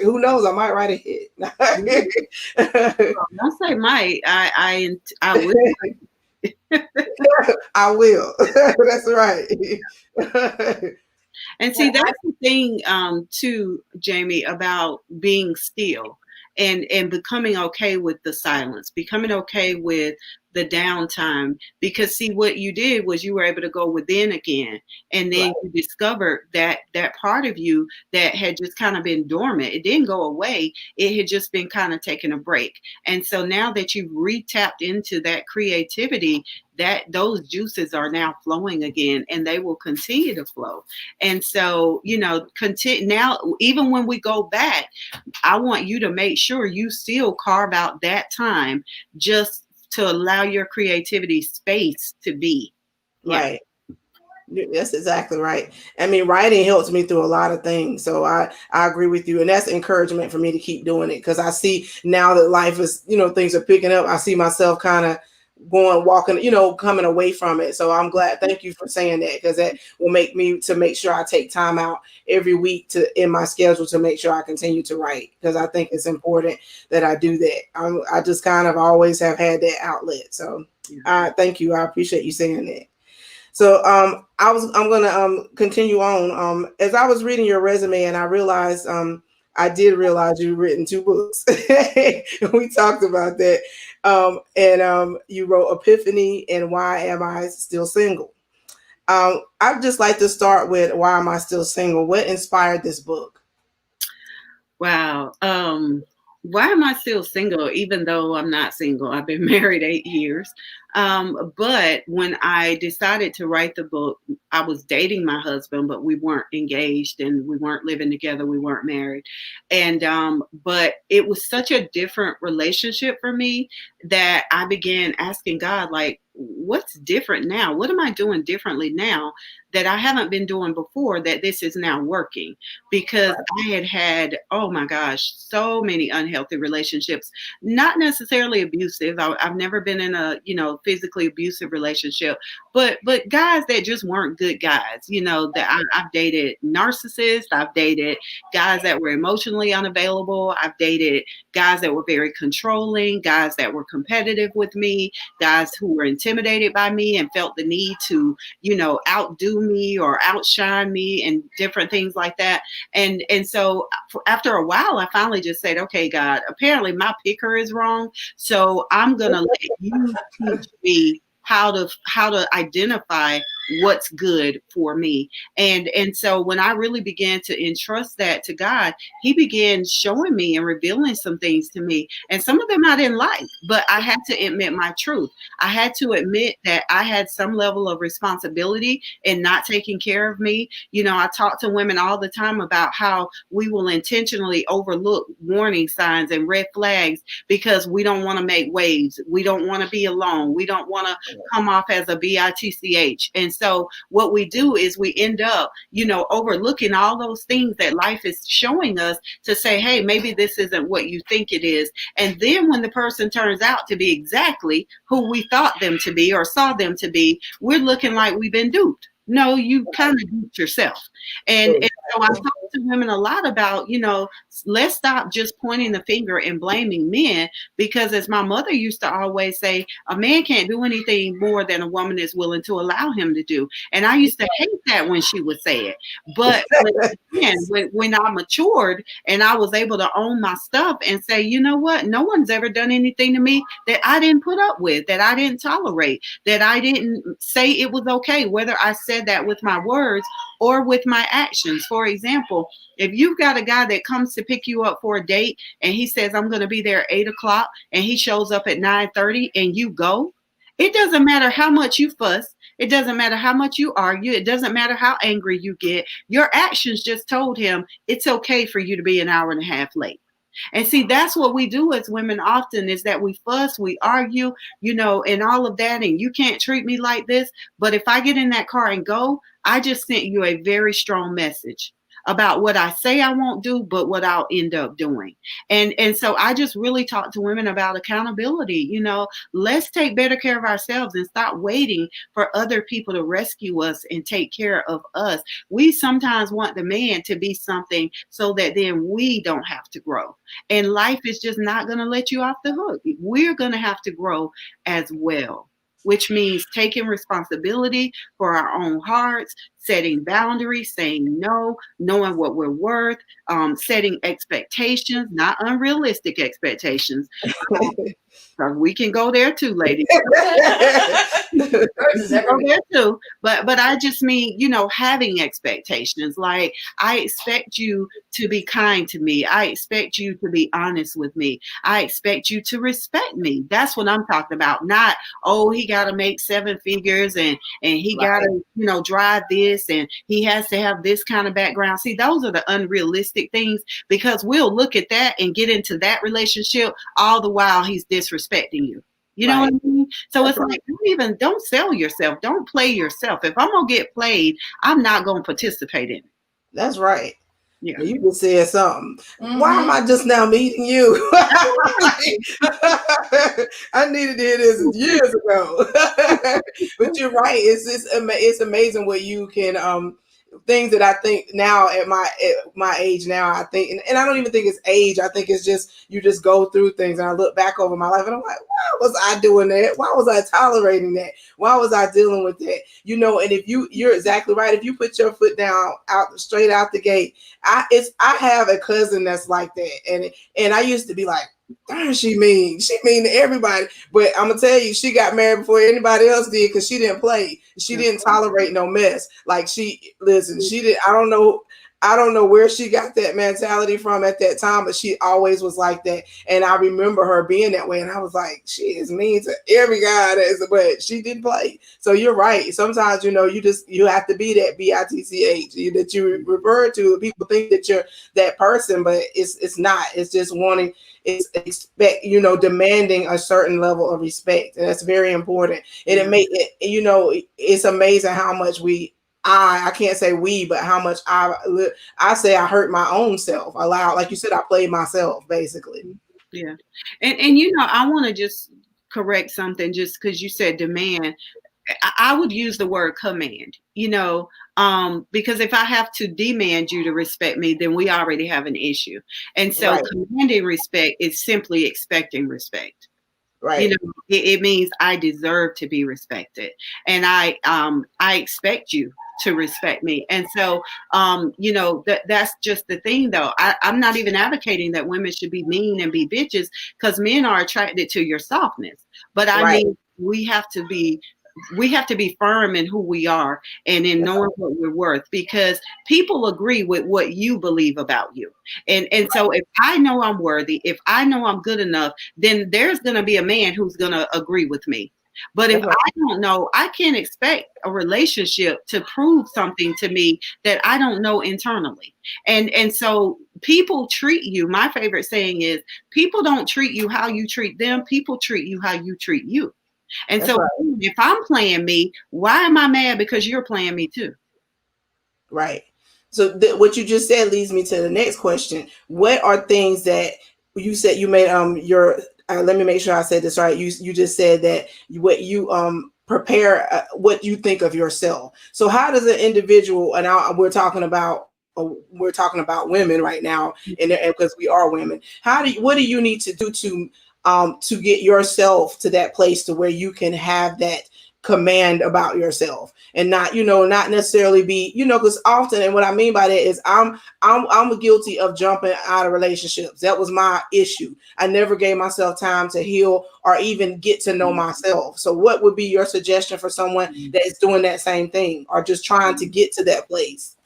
who knows, I might write a hit. Don't say might. I will. I will. That's right. And see, that's the thing, too, Jamie, about being still and becoming okay with the silence, becoming okay with the downtime. Because see, what you did was you were able to go within again, and then you discovered that part of you that had just kind of been dormant. It didn't go away. It had just been kind of taking a break. And so now that you've re-tapped into that creativity, that those juices are now flowing again, and they will continue to flow. And so, continue now, even when we go back, I want you to make sure you still carve out that time just to allow your creativity space to be. Right. That's exactly right. I mean, writing helps me through a lot of things. So I agree with you. And that's encouragement for me to keep doing it, because I see now that life is, things are picking up. I see myself kind of walking, coming away from it. So I'm glad. Thank you for saying that, because that will make me to make sure I take time out every week in my schedule to make sure I continue to write, because I think it's important that I do that. I just kind of always have had that outlet. So thank you. I appreciate you saying that. So I'm gonna continue on. As I was reading your resume, and I did realize you've written 2 books. We talked about that. And you wrote Epiphany and Why Am I Still Single? I'd just like to start with, why am I still single? What inspired this book? Wow. Why am I still single, even though I'm not single? I've been married 8 years. But when I decided to write the book, I was dating my husband, but we weren't engaged and we weren't living together. We weren't married. And, but it was such a different relationship for me that I began asking God, like, what's different now? What am I doing differently now that I haven't been doing before, that this is now working? Because I had, oh my gosh, so many unhealthy relationships, not necessarily abusive. I've never been in a, physically abusive relationship, but guys that just weren't good guys, that I've dated narcissists. I've dated guys that were emotionally unavailable. I've dated guys that were very controlling, guys that were competitive with me, guys who were intimidated by me and felt the need to, outdo me or outshine me and different things like that. And so after a while, I finally just said, okay, God, apparently my picker is wrong. So I'm going to let you teach me how to identify what's good for me. And so when I really began to entrust that to God, he began showing me and revealing some things to me. And some of them I didn't like, but I had to admit my truth. I had to admit that I had some level of responsibility in not taking care of me. I talk to women all the time about how we will intentionally overlook warning signs and red flags because we don't want to make waves. We don't want to be alone. We don't want to come off as a bitch. And so what we do is we end up, overlooking all those things that life is showing us to say, hey, maybe this isn't what you think it is. And then when the person turns out to be exactly who we thought them to be or saw them to be, we're looking like we've been duped. No, you kind of do it yourself. And so I talk to women a lot about, let's stop just pointing the finger and blaming men, because as my mother used to always say, a man can't do anything more than a woman is willing to allow him to do. And I used to hate that when she would say it. But again, when I matured and I was able to own my stuff and say, you know what, no one's ever done anything to me that I didn't put up with, that I didn't tolerate, that I didn't say it was okay, whether I said that with my words or with my actions. For example, if you've got a guy that comes to pick you up for a date and he says, I'm going to be there at 8 o'clock, and he shows up at 9:30 and you go, it doesn't matter how much you fuss. It doesn't matter how much you argue. It doesn't matter how angry you get. Your actions just told him it's okay for you to be an hour and a half late. And see, that's what we do as women often, is that we fuss, we argue, and all of that. And you can't treat me like this. But if I get in that car and go, I just sent you a very strong message about what I say I won't do, but what I'll end up doing. And so I just really talk to women about accountability. Let's take better care of ourselves and stop waiting for other people to rescue us and take care of us. We sometimes want the man to be something so that then we don't have to grow. And life is just not going to let you off the hook. We're going to have to grow as well, which means taking responsibility for our own hearts, setting boundaries, saying no, knowing what we're worth, setting expectations, not unrealistic expectations. We can go there too, ladies. Go there too. But I just mean, having expectations. Like, I expect you to be kind to me. I expect you to be honest with me. I expect you to respect me. That's what I'm talking about. Not, oh, he got to make 7 figures and he got to, drive this, and he has to have this kind of background. See, those are the unrealistic things, because we'll look at that and get into that relationship all the while he's disrespecting you. You know what I mean? So it's like, don't sell yourself. Don't play yourself. If I'm going to get played, I'm not going to participate in it. That's right. Yeah. You just said something. Mm-hmm. Why am I just now meeting you? I needed to hear this years ago. But you're right. It's amazing what you can things that I think now at my age now, I think, and I don't even think it's age. I think it's just, you just go through things, and I look back over my life and I'm like, why was I doing that? Why was I tolerating that? Why was I dealing with that? And if you're exactly right. If you put your foot down straight out the gate, I have a cousin that's like that. And I used to be like, darn, she mean to everybody. But I'm gonna tell you, she got married before anybody else did, because she didn't play. She didn't tolerate no mess. Like, she did. I don't know where she got that mentality from at that time, but she always was like that. And I remember her being that way. And I was like, she is mean to every guy but she didn't play. So you're right. Sometimes, you have to be that bitch that you refer to. People think that you're that person, but it's not. It's just wanting, it's expect, demanding a certain level of respect. And that's very important. And it's amazing how much I can't say we, but how much I say I hurt my own self aloud. Like you said, I played myself, basically. Yeah. And I want to just correct something, just because you said demand. I would use the word command, because if I have to demand you to respect me, then we already have an issue. And so commanding respect is simply expecting respect. Right. It means I deserve to be respected, and I expect you to respect me. And so, that's just the thing, though. I'm not even advocating that women should be mean and be bitches, because men are attracted to your softness. But I mean, we have to be firm in who we are and in knowing what we're worth, because people agree with what you believe about you. And so if I know I'm worthy, if I know I'm good enough, then there's going to be a man who's going to agree with me. But if I don't know, I can't expect a relationship to prove something to me that I don't know internally. And so people treat you, my favorite saying is, people don't treat you how you treat them. People treat you how you treat you. And so if I'm playing me, why am I mad because you're playing me too? Right. So what you just said leads me to the next question. What are things that you said you made let me make sure I said this right. You just said that what you prepare what you think of yourself. So how does an individual, and we're talking about women right now, and because we are women, what do you need to do to get yourself to that place to where you can have that command about yourself and not, not necessarily be, because often, and what I mean by that is I'm guilty of jumping out of relationships. That was my issue. I never gave myself time to heal or even get to know myself. So what would be your suggestion for someone that is doing that same thing or just trying to get to that place?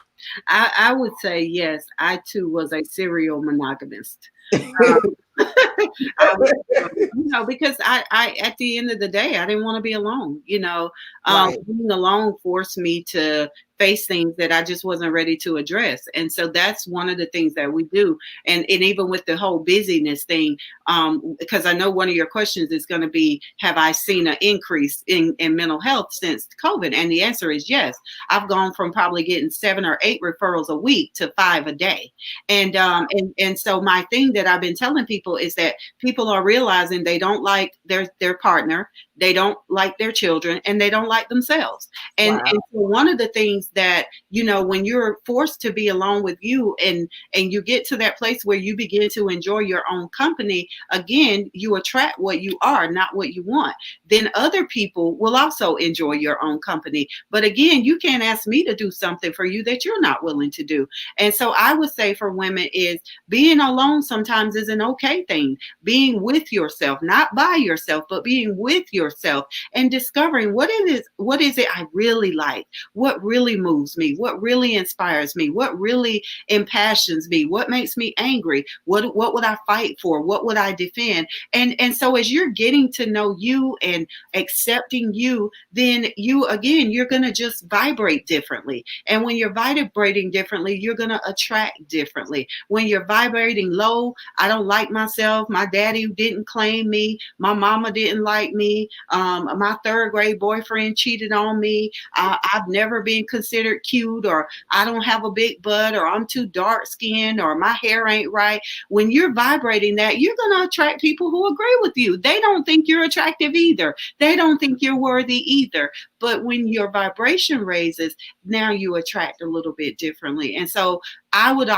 I would say yes. I too was a serial monogamist. Um, because I at the end of the day, I didn't want to be alone. Right. Being alone forced me to face things that I just wasn't ready to address. And so that's one of the things that we do. And even with the whole busyness thing, because I know one of your questions is going to be, have I seen an increase in mental health since COVID? And the answer is yes. I've gone from probably getting 7 or 8 referrals a week to 5 a day. And so my thing that I've been telling people is that people are realizing they don't like their partner, they don't like their children, and they don't like themselves. And, wow. and so one of the things that, when you're forced to be alone with you and you get to that place where you begin to enjoy your own company, again, you attract what you are, not what you want. Then other people will also enjoy your own company. But again, you can't ask me to do something for you that you're not willing to do. And so I would say for women is being alone sometimes is an okay thing. Being with yourself, not by yourself, but being with yourself and discovering what is it I really like, what really moves me, what really inspires me, what really impassions me, what makes me angry, what would I fight for, what would I defend. And so as you're getting to know you and accepting you, then you're going to just vibrate differently. And when you're vibrating differently, you're going to attract differently. When you're vibrating low, I don't like myself, my daddy didn't claim me, my mama didn't like me, my 3rd grade boyfriend cheated on me, I've never been considered cute, or I don't have a big butt, or I'm too dark skinned, or my hair ain't right. When you're vibrating that, you're going to attract people who agree with you. They don't think you're attractive either. They don't think you're worthy either. But when your vibration raises, now you attract a little bit differently. And so I would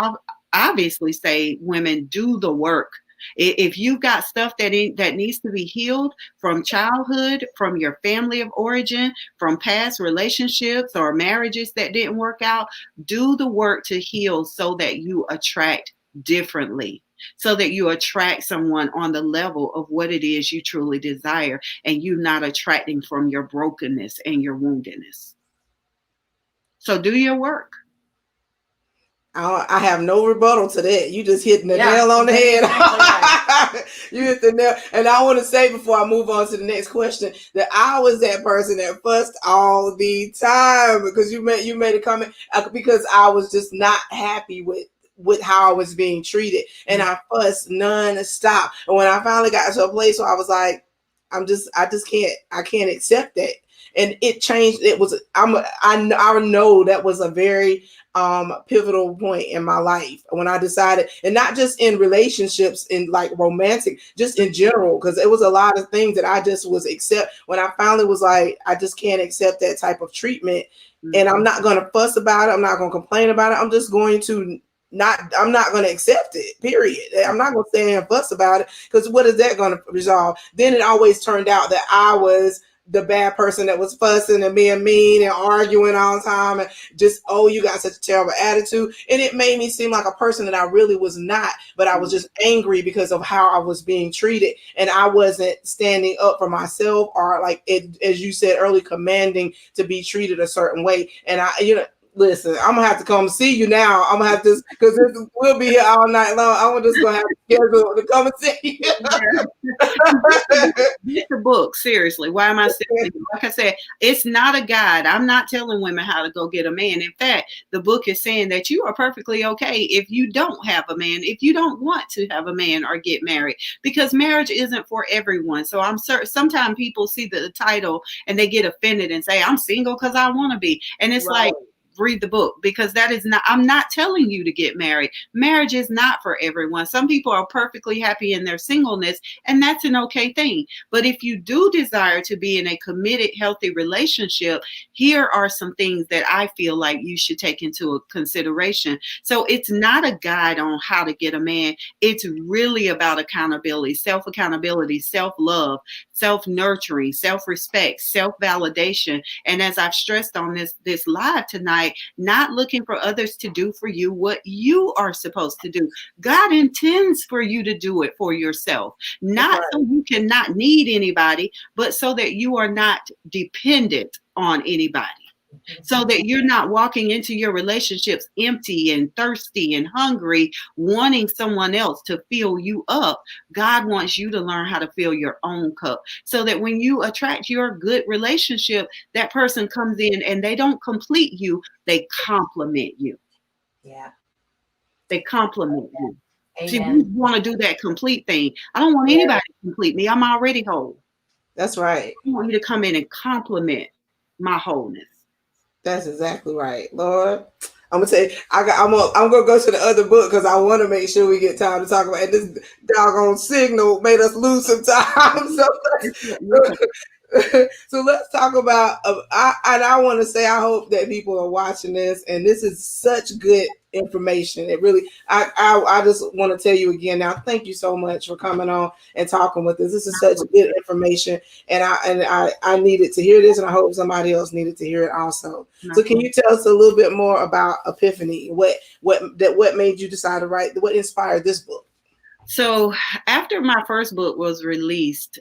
obviously say, women, do the work. If you've got stuff that needs to be healed from childhood, from your family of origin, from past relationships or marriages that didn't work out, do the work to heal so that you attract differently, so that you attract someone on the level of what it is you truly desire, and you not attracting from your brokenness and your woundedness. So do your work. I have no rebuttal to that. You just hitting the nail on the head. You hit the nail. And I want to say before I move on to the next question that I was that person that fussed all the time, because you made a comment because I was just not happy with how I was being treated, and I fussed non-stop. And when I finally got to a place where I was like, I can't accept that. And it changed. I know that was a very pivotal point in my life when I decided, and not just in relationships, in like romantic, just in general, because it was a lot of things that I just was accept. When I finally was like, I just can't accept that type of treatment, and I'm not going to fuss about it. I'm not going to complain about it. I'm just going to I'm not going to accept it, period. I'm not going to stay and fuss about it, because what is that going to resolve? Then it always turned out that I was the bad person that was fussing and being mean and arguing all the time, and just, oh, you got such a terrible attitude. And it made me seem like a person that I really was not, but I was just angry because of how I was being treated, and I wasn't standing up for myself, or like it, as you said earlier, commanding to be treated a certain way. And listen, I'm gonna have to come see you now. I'm gonna have to, because we'll be here all night long. I'm just gonna have to schedule to come and see you. Get the book, seriously. Why am I saying? Like I said, it's not a guide. I'm not telling women how to go get a man. In fact, the book is saying that you are perfectly okay if you don't have a man, if you don't want to have a man or get married, because marriage isn't for everyone. So I'm certain sometimes people see the title and they get offended and say, I'm single because I want to be. And it's like, read the book, because that is not, I'm not telling you to get married. Marriage is not for everyone. Some people are perfectly happy in their singleness, and that's an okay thing. But if you do desire to be in a committed, healthy relationship, here are some things that I feel like you should take into consideration. So it's not a guide on how to get a man. It's really about accountability, self-accountability, self-love, self-nurturing, self-respect, self-validation. And as I've stressed on this live tonight, not looking for others to do for you what you are supposed to do. God intends for you to do it for yourself, not so you cannot need anybody, but so that you are not dependent on anybody. So that you're not walking into your relationships empty and thirsty and hungry, wanting someone else to fill you up. God wants you to learn how to fill your own cup, so that when you attract your good relationship, that person comes in and they don't complete you, they compliment you. Yeah. They compliment you. See, we want to do that complete thing. I don't want anybody to complete me. I'm already whole. That's right. I want you to come in and compliment my wholeness. That's exactly right, Lord. I'm gonna say I'm gonna go to the other book because I want to make sure we get time to talk about it. This doggone signal made us lose some time. So let's talk about. I want to say I hope that people are watching this, and this is such good information. It really. I just want to tell you again now. Thank you so much for coming on and talking with us. This is such good information, and I needed to hear this, and I hope somebody else needed to hear it also. So can you tell us a little bit more about Epiphany? What made you decide to write? What inspired this book? So after my first book was released,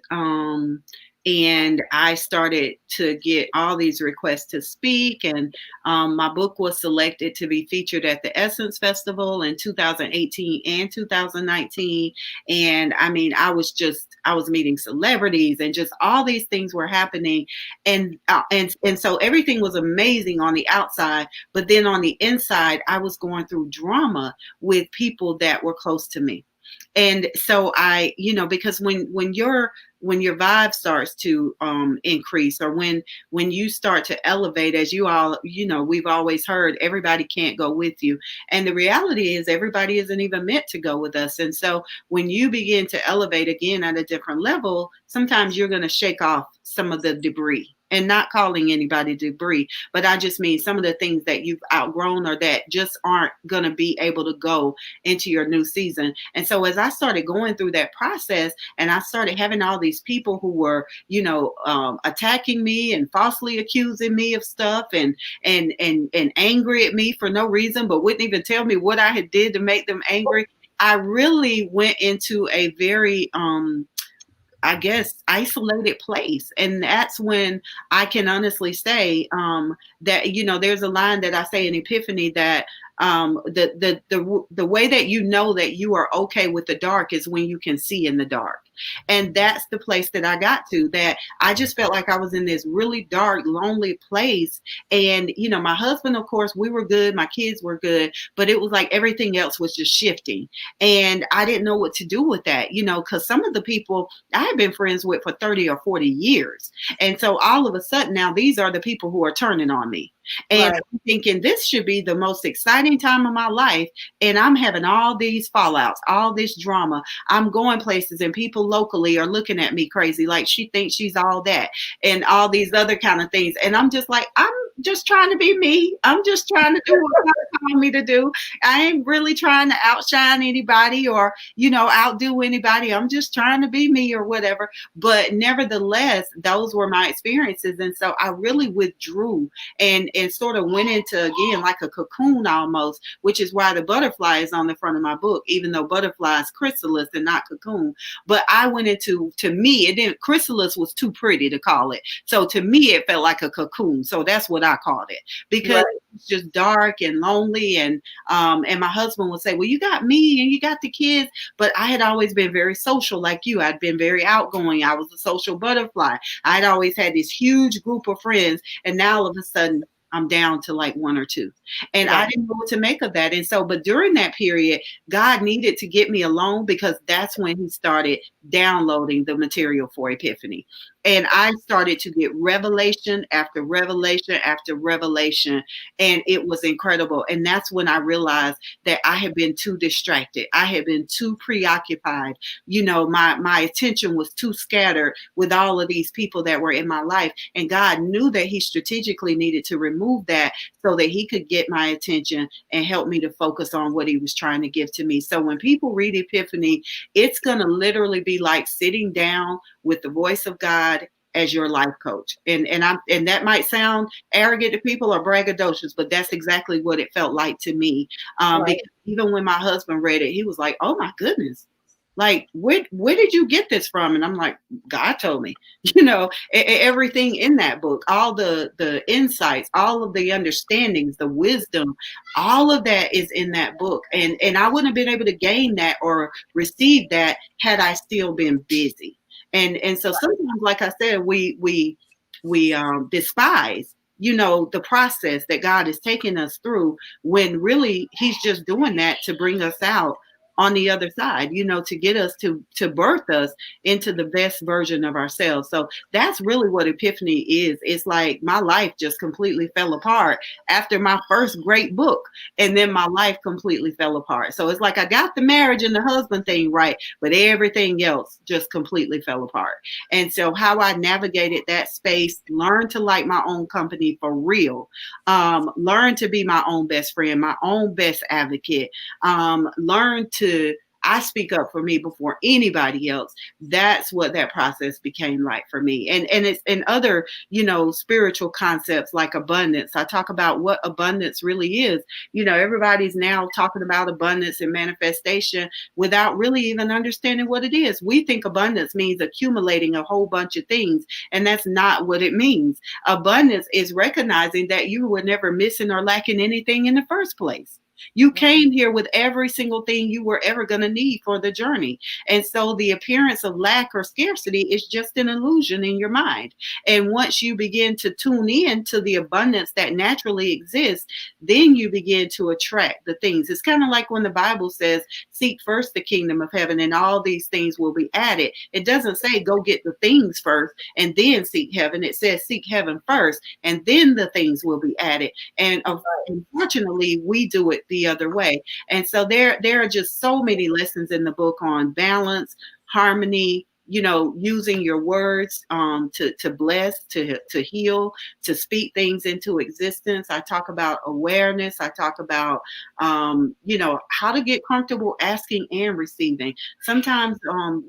and I started to get all these requests to speak, and my book was selected to be featured at the Essence Festival in 2018 and 2019. And I mean, I was meeting celebrities, and just all these things were happening. And so everything was amazing on the outside, but then on the inside, I was going through drama with people that were close to me. And so I, because when your vibe starts to increase, or when you start to elevate, as you all, we've always heard, everybody can't go with you. And the reality is everybody isn't even meant to go with us. And so when you begin to elevate again at a different level, sometimes you're going to shake off some of the debris. And not calling anybody debris, but I just mean some of the things that you've outgrown or that just aren't going to be able to go into your new season. And so as I started going through that process, and I started having all these people who were, attacking me and falsely accusing me of stuff, and angry at me for no reason, but wouldn't even tell me what I had did to make them angry. I really went into a very, I guess, isolated place. And that's when I can honestly say that, there's a line that I say in Epiphany that the way that you know that you are okay with the dark is when you can see in the dark. And that's the place that I got to, that I just felt like I was in this really dark, lonely place. And, my husband, of course, we were good. My kids were good. But it was like everything else was just shifting. And I didn't know what to do with that, because some of the people I had been friends with for 30 or 40 years. And so all of a sudden now these are the people who are turning on me. And I'm thinking this should be the most exciting time of my life. And I'm having all these fallouts, all this drama. I'm going places and people locally are looking at me crazy, like she thinks she's all that, and all these other kind of things. And I'm just like, I'm just trying to be me. I'm just trying to do what God called me to do. I ain't really trying to outshine anybody or, outdo anybody. I'm just trying to be me or whatever. But nevertheless, those were my experiences. And so I really withdrew and sort of went into, again, like a cocoon almost, which is why the butterfly is on the front of my book, even though butterfly is chrysalis and not cocoon. But I went into, to me, it didn't, chrysalis was too pretty to call it. So to me, it felt like a cocoon. So that's what I called it, because it's just dark and lonely. And my husband would say, well, you got me and you got the kids. But I had always been very social like you. I'd been very outgoing. I was a social butterfly. I'd always had this huge group of friends. And now all of a sudden, I'm down to like one or two. And I didn't know what to make of that. And so, but during that period, God needed to get me alone, because that's when he started downloading the material for Epiphany. And I started to get revelation after revelation after revelation. And it was incredible. And that's when I realized that I had been too distracted. I had been too preoccupied. My attention was too scattered with all of these people that were in my life. And God knew that he strategically needed to remove that so that he could get my attention and help me to focus on what he was trying to give to me. So when people read Epiphany, it's going to literally be like sitting down with the voice of God as your life coach. And that might sound arrogant to people or braggadocious, but that's exactly what it felt like to me. Right. Because even when my husband read it, he was like, "Oh my goodness. Like, where did you get this from?" And I'm like, "God told me." Everything in that book, all the insights, all of the understandings, the wisdom, all of that is in that book. And I wouldn't have been able to gain that or receive that had I still been busy. And so sometimes, like I said, we despise, the process that God is taking us through, when really he's just doing that to bring us out on the other side, to get us to birth us into the best version of ourselves. So that's really what Epiphany is. It's like my life just completely fell apart after my first great book, and then my life completely fell apart. So it's like I got the marriage and the husband thing right, but everything else just completely fell apart. And so how I navigated that space, learned to like my own company for real, learn to be my own best friend, my own best advocate, learn to I speak up for me before anybody else. That's what that process became like for me. And it's in other, spiritual concepts like abundance. I talk about what abundance really is. Everybody's now talking about abundance and manifestation without really even understanding what it is. We think abundance means accumulating a whole bunch of things, and that's not what it means. Abundance is recognizing that you were never missing or lacking anything in the first place. You came here with every single thing you were ever going to need for the journey. And so the appearance of lack or scarcity is just an illusion in your mind. And once you begin to tune in to the abundance that naturally exists, then you begin to attract the things. It's kind of like when the Bible says, seek first the kingdom of heaven and all these things will be added. It doesn't say go get the things first and then seek heaven. It says seek heaven first and then the things will be added. And unfortunately, we do it the other way. And so there are just so many lessons in the book on balance, harmony, using your words to bless, to heal, to speak things into existence. I talk about awareness. I talk about, how to get comfortable asking and receiving. Sometimes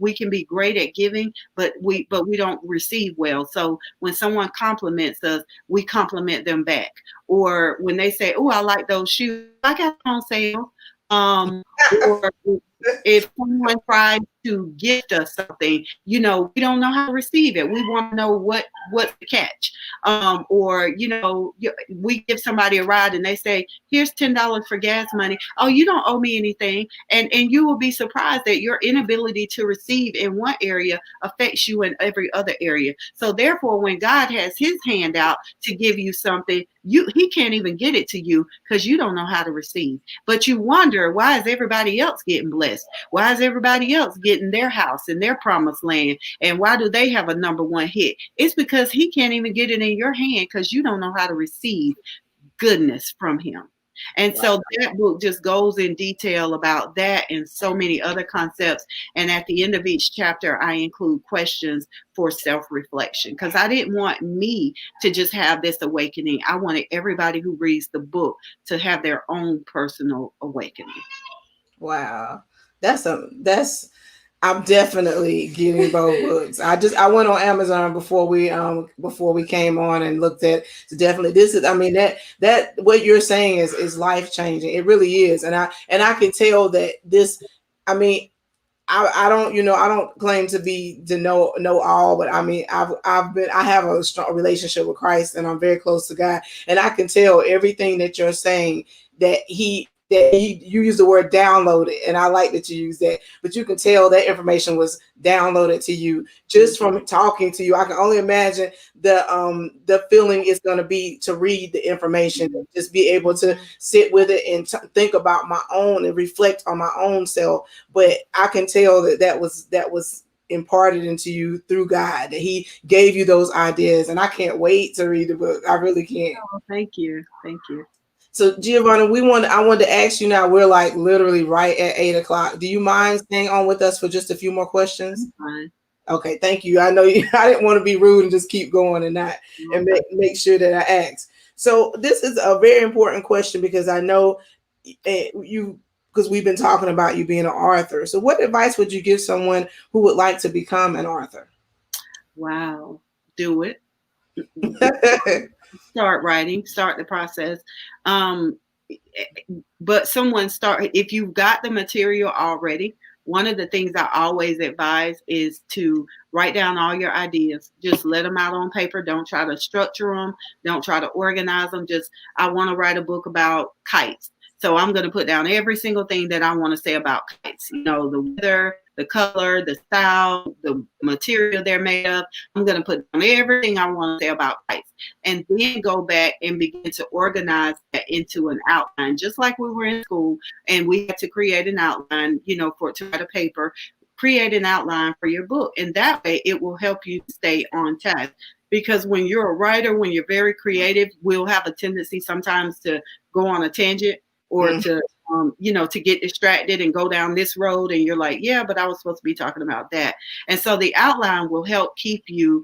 we can be great at giving, but we don't receive well. So when someone compliments us, we compliment them back. Or when they say, "Oh, I like those shoes," I got on sale. Or if someone tries to gift us something, we don't know how to receive it. We want to know what's the catch. Or we give somebody a ride and they say, "Here's $10 for gas money." "Oh, you don't owe me anything." And you will be surprised that your inability to receive in one area affects you in every other area. So therefore, when God has his hand out to give you something, he can't even get it to you because you don't know how to receive. But you wonder, why is everybody else getting blessed? Why is everybody else getting their house and their promised land? And why do they have a #1 hit? It's because he can't even get it in your hand because you don't know how to receive goodness from him. And so that book just goes in detail about that and so many other concepts. And at the end of each chapter, I include questions for self-reflection because I didn't want me to just have this awakening. I wanted everybody who reads the book to have their own personal awakening. Wow. I'm definitely getting both books. I went on Amazon before we came on and looked at. So definitely that what you're saying is life changing. It really is, and I can tell that this. I mean, I don't claim to know all, but I mean I have a strong relationship with Christ, and I'm very close to God, and I can tell everything that you're saying that you use the word downloaded, and I like that you use that, but you can tell that information was downloaded to you just from talking to you. I can only imagine the feeling it's going to be to read the information, and just be able to sit with it and think about my own and reflect on my own self. But I can tell that was imparted into you through God, that he gave you those ideas. And I can't wait to read the book. I really can't. Oh, thank you. Thank you. So Giovanna, I wanted to ask you now, we're like literally right at 8 o'clock. Do you mind staying on with us for just a few more questions? Fine. Okay, thank you. I know you, I didn't want to be rude and just keep going and not and make sure that I ask. So this is a very important question because I know because we've been talking about you being an author. So what advice would you give someone who would like to become an author? Wow. Do it. Start writing, start the process. But if you've got the material already, one of the things I always advise is to write down all your ideas. Just let them out on paper. Don't try to structure them. Don't try to organize them. Just, I want to write a book about kites. So I'm going to put down every single thing that I want to say about kites. You know, the weather, the color, the style, the material they're made of. I'm going to put down everything I want to say about kites. And then go back and begin to organize that into an outline, just like we were in school and we had to create an outline, you know, to write a paper, create an outline for your book. And that way it will help you stay on task. Because when you're a writer, when you're very creative, we'll have a tendency sometimes to go on a tangent or to get distracted and go down this road. And you're like, yeah, but I was supposed to be talking about that. And so the outline will help keep you,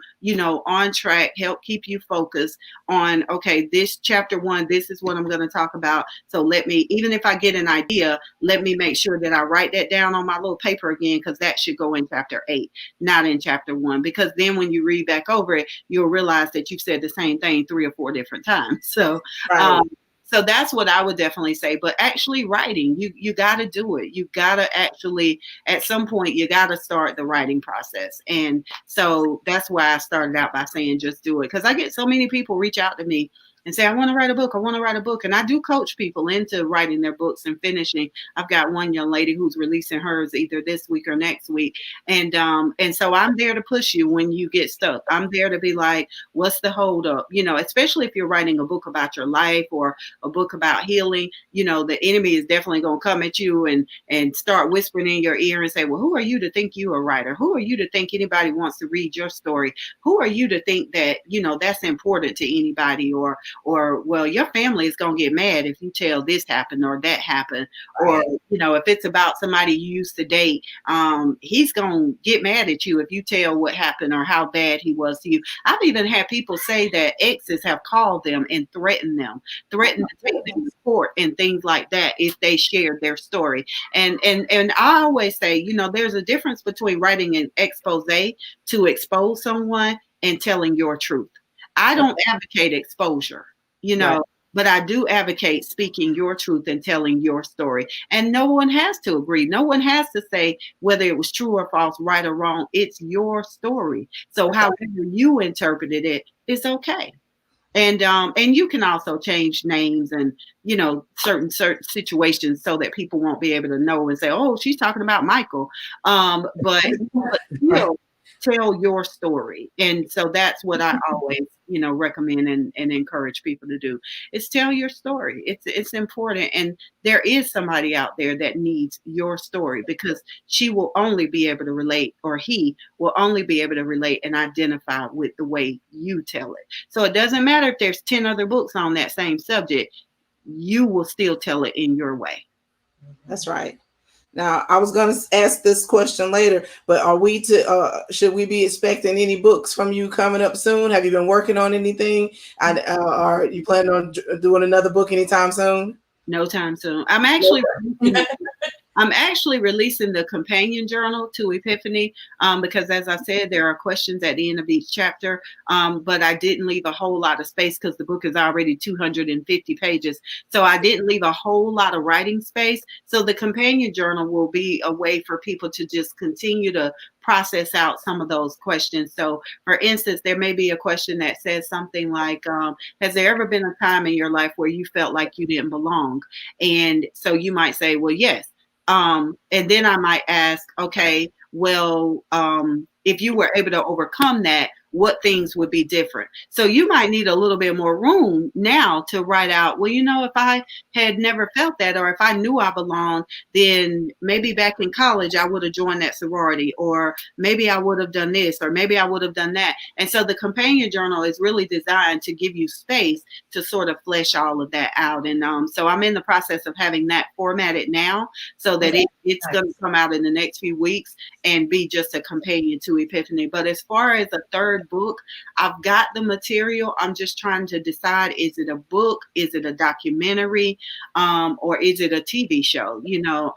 on track, help keep you focused on, okay, this chapter 1, this is what I'm going to talk about. So even if I get an idea, let me make sure that I write that down on my little paper again, because that should go in chapter 8, not in chapter 1. Because then when you read back over it, you'll realize that you've said the same thing 3 or 4 different times. So, right. So that's what I would definitely say. But actually writing, you got to do it. You got to actually, at some point, you got to start the writing process. And so that's why I started out by saying just do it. Because I get so many people reach out to me and say, I want to write a book. I want to write a book. And I do coach people into writing their books and finishing. I've got one young lady who's releasing hers either this week or next week. And so I'm there to push you when you get stuck. I'm there to be like, what's the hold up? Especially if you're writing a book about your life or a book about healing, the enemy is definitely going to come at you and start whispering in your ear and say, well, who are you to think you're a writer? Who are you to think anybody wants to read your story? Who are you to think that, that's important to anybody? Or, well, your family is going to get mad if you tell this happened or that happened. Right. Or, if it's about somebody you used to date, he's going to get mad at you if you tell what happened or how bad he was to you. I've even had people say that exes have called them and threatened to take them to court and things like that if they shared their story. And I always say, there's a difference between writing an expose to expose someone and telling your truth. I don't advocate exposure, right. But I do advocate speaking your truth and telling your story. And no one has to agree. No one has to say whether it was true or false, right or wrong. It's your story. So however you interpreted it, it's okay. And you can also change names and, certain situations so that people won't be able to know and say, oh, she's talking about Michael. But tell your story. And so that's what I always, recommend and encourage people to do is tell your story. It's important. And there is somebody out there that needs your story because she will only be able to relate, or he will only be able to relate and identify with the way you tell it. So it doesn't matter if there's 10 other books on that same subject, you will still tell it in your way. That's right. Now, I was going to ask this question later, but should we be expecting any books from you coming up soon? Have you been working on anything? Are you planning on doing another book anytime soon? No time soon. I'm actually releasing the companion journal to Epiphany because, as I said, there are questions at the end of each chapter, but I didn't leave a whole lot of space because the book is already 250 pages. So I didn't leave a whole lot of writing space. So the companion journal will be a way for people to just continue to process out some of those questions. So, for instance, there may be a question that says something like, has there ever been a time in your life where you felt like you didn't belong? And so you might say, well, yes. And then I might ask, okay, well, if you were able to overcome that, what things would be different. So you might need a little bit more room now to write out, well, if I had never felt that, or if I knew I belonged, then maybe back in college I would have joined that sorority, or maybe I would have done this, or maybe I would have done that. And so the companion journal is really designed to give you space to sort of flesh all of that out. And so I'm in the process of having that formatted now, so that it's going to come out in the next few weeks and be just a companion to Epiphany. But as far as a third book, I've got the material. I'm just trying to decide, is it a book, is it a documentary, or is it a TV show?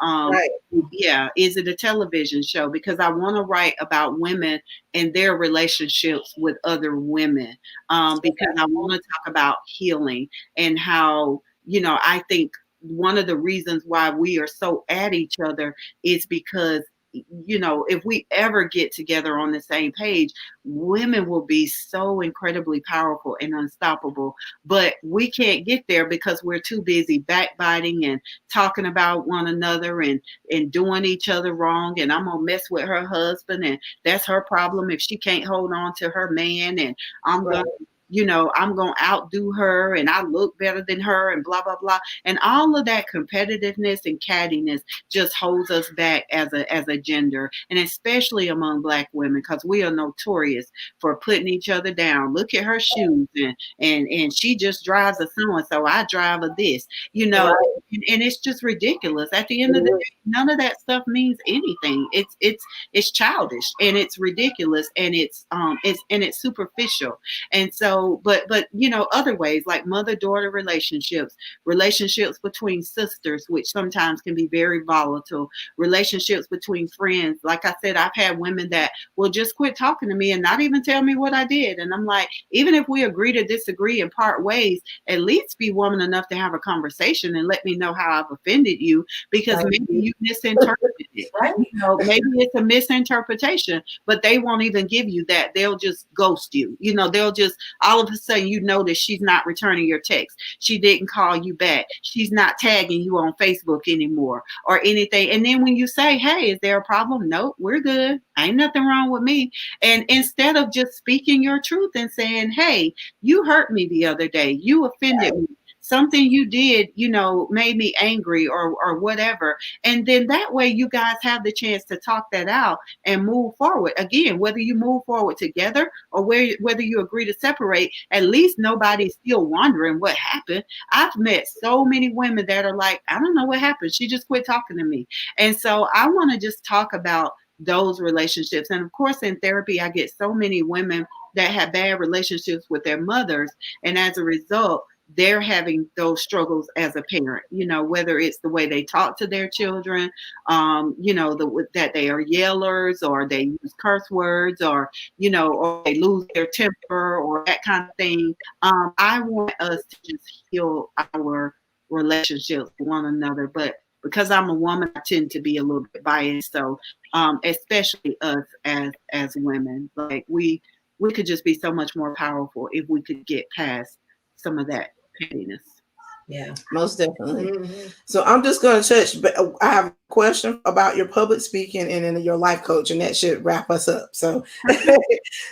Right. Yeah, is it a television show? Because I want to write about women and their relationships with other women, because I want to talk about healing and how, I think one of the reasons why we are so at each other is because, if we ever get together on the same page, women will be so incredibly powerful and unstoppable. But we can't get there because we're too busy backbiting and talking about one another and doing each other wrong. And I'm going to mess with her husband, and that's her problem if she can't hold on to her man. And I'm going to I'm going to outdo her, and I look better than her, and blah, blah, blah. And all of that competitiveness and cattiness just holds us back as a gender, and especially among Black women, because we are notorious for putting each other down. Look at her shoes, and she just drives a so-and-so. I drive a this, Right. and it's just ridiculous. At the end of the day, none of that stuff means anything. It's childish, and it's ridiculous, and it's superficial. And so, but other ways like mother-daughter relationships between sisters, which sometimes can be very volatile, relationships between friends. Like I said, I've had women that will just quit talking to me and not even tell me what I did. And I'm like, even if we agree to disagree and part ways, at least be woman enough to have a conversation and let me know how I've offended you, because maybe you misinterpreted it. Right. Maybe it's a misinterpretation, but they won't even give you that. They'll just ghost you. They'll just all of a sudden notice she's not returning your text. She didn't call you back. She's not tagging you on Facebook anymore or anything. And then when you say, hey, is there a problem? Nope, we're good. Ain't nothing wrong with me. And instead of just speaking your truth and saying, hey, you hurt me the other day. You offended me. Something you did, made me angry or whatever. And then that way you guys have the chance to talk that out and move forward. Again, whether you move forward together or whether you agree to separate, at least nobody's still wondering what happened. I've met so many women that are like, I don't know what happened. She just quit talking to me. And so I want to just talk about those relationships. And of course, in therapy, I get so many women that have bad relationships with their mothers. And as a result, they're having those struggles as a parent, whether it's the way they talk to their children, that they are yellers, or they use curse words, or they lose their temper, or that kind of thing. I want us to just heal our relationships with one another. But because I'm a woman, I tend to be a little bit biased. So, especially us as women, like we could just be so much more powerful if we could get past some of that pettiness. Yeah, most definitely. Mm-hmm. So I'm just going to touch, but I have a question about your public speaking and then your life coach, and that should wrap us up. So,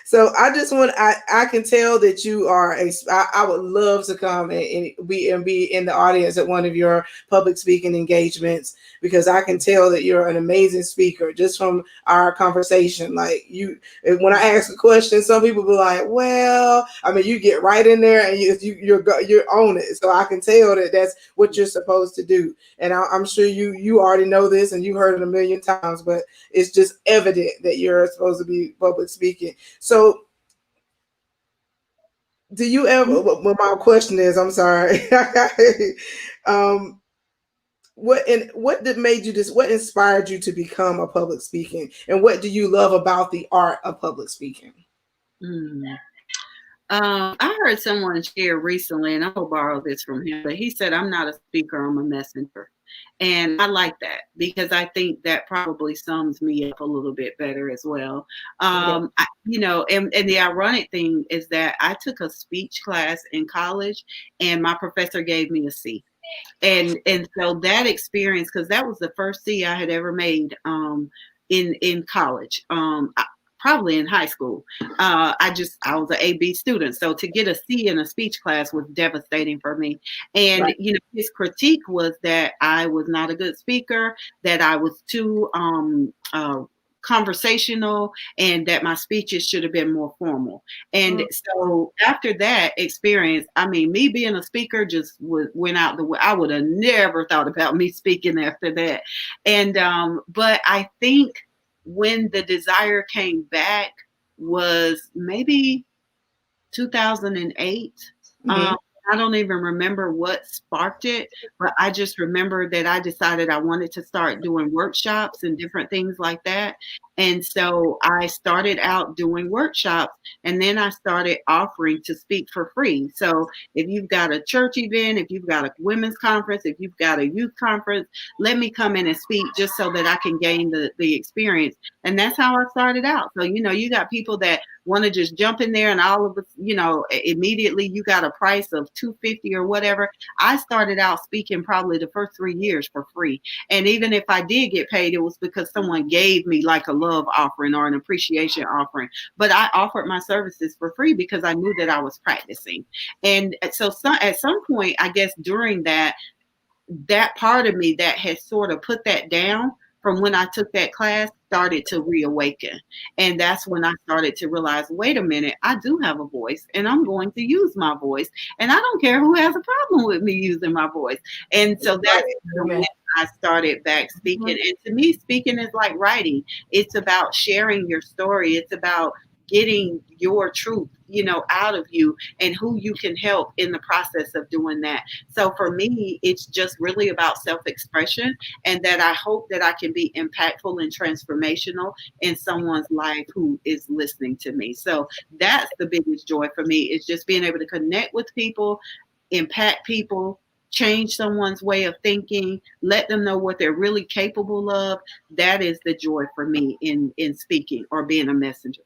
so I just want, I can tell that you are I would love to come and be in the audience at one of your public speaking engagements, because I can tell that you're an amazing speaker just from our conversation. Like when I ask a question, some people be like, well, I mean, you get right in there and you're on it. So I can tell that that's what you're supposed to do. And I'm sure you already know this and you heard it a million times, but it's just evident that you're supposed to be public speaking. So do you ever, well, my question is, I'm sorry, what inspired you to become a public speaking, and what do you love about the art of public speaking? I heard someone share recently, and I'll borrow this from him, but he said, I'm not a speaker, I'm a messenger. And I like that, because I think that probably sums me up a little bit better as well. And the ironic thing is that I took a speech class in college and my professor gave me a C. And so that experience, because that was the first C I had ever made in college. probably in high school. I was an AB student. So to get a C in a speech class was devastating for me. And, Right. his critique was that I was not a good speaker, that I was too conversational, and that my speeches should have been more formal. And so after that experience, I mean, me being a speaker just went out the way. I would have never thought about me speaking after that. And, but I think when the desire came back was maybe 2008. Mm-hmm. I don't even remember what sparked it, but I just remember that I decided I wanted to start doing workshops and different things like that. And so I started out doing workshops, and then I started offering to speak for free. So if you've got a church event, if you've got a women's conference, if you've got a youth conference, let me come in and speak just so that I can gain the experience. And that's how I started out. So, you got people that want to just jump in there, and all of us, immediately you got a price of $250 or whatever. I started out speaking probably the first 3 years for free. And even if I did get paid, it was because someone gave me like a love offering or an appreciation offering. But I offered my services for free because I knew that I was practicing. And so at some point, I guess during that part of me that had sort of put that down from when I took that class started to reawaken. And that's when I started to realize, wait a minute, I do have a voice, and I'm going to use my voice. And I don't care who has a problem with me using my voice. And so that's when I started back speaking. And to me, speaking is like writing. It's about sharing your story. It's about getting your truth, out of you, and who you can help in the process of doing that. So for me, it's just really about self-expression, and that I hope that I can be impactful and transformational in someone's life who is listening to me. So that's the biggest joy for me, is just being able to connect with people, impact people, change someone's way of thinking, let them know what they're really capable of. That is the joy for me in speaking or being a messenger.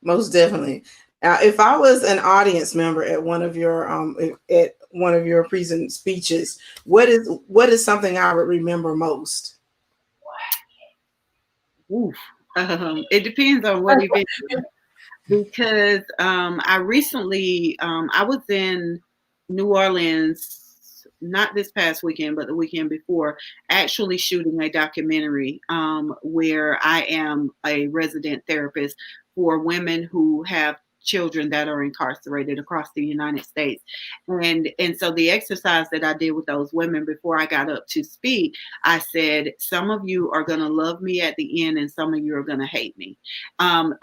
Most definitely. If I was an audience member at one of your present speeches, what is something I would remember most? Oof. It depends on what event. Because I recently I was in New Orleans, not this past weekend, but the weekend before, actually shooting a documentary where I am a resident therapist for women who have children that are incarcerated across the United States. And so the exercise that I did with those women before I got up to speak, I said, some of you are going to love me at the end, and some of you are going to hate me,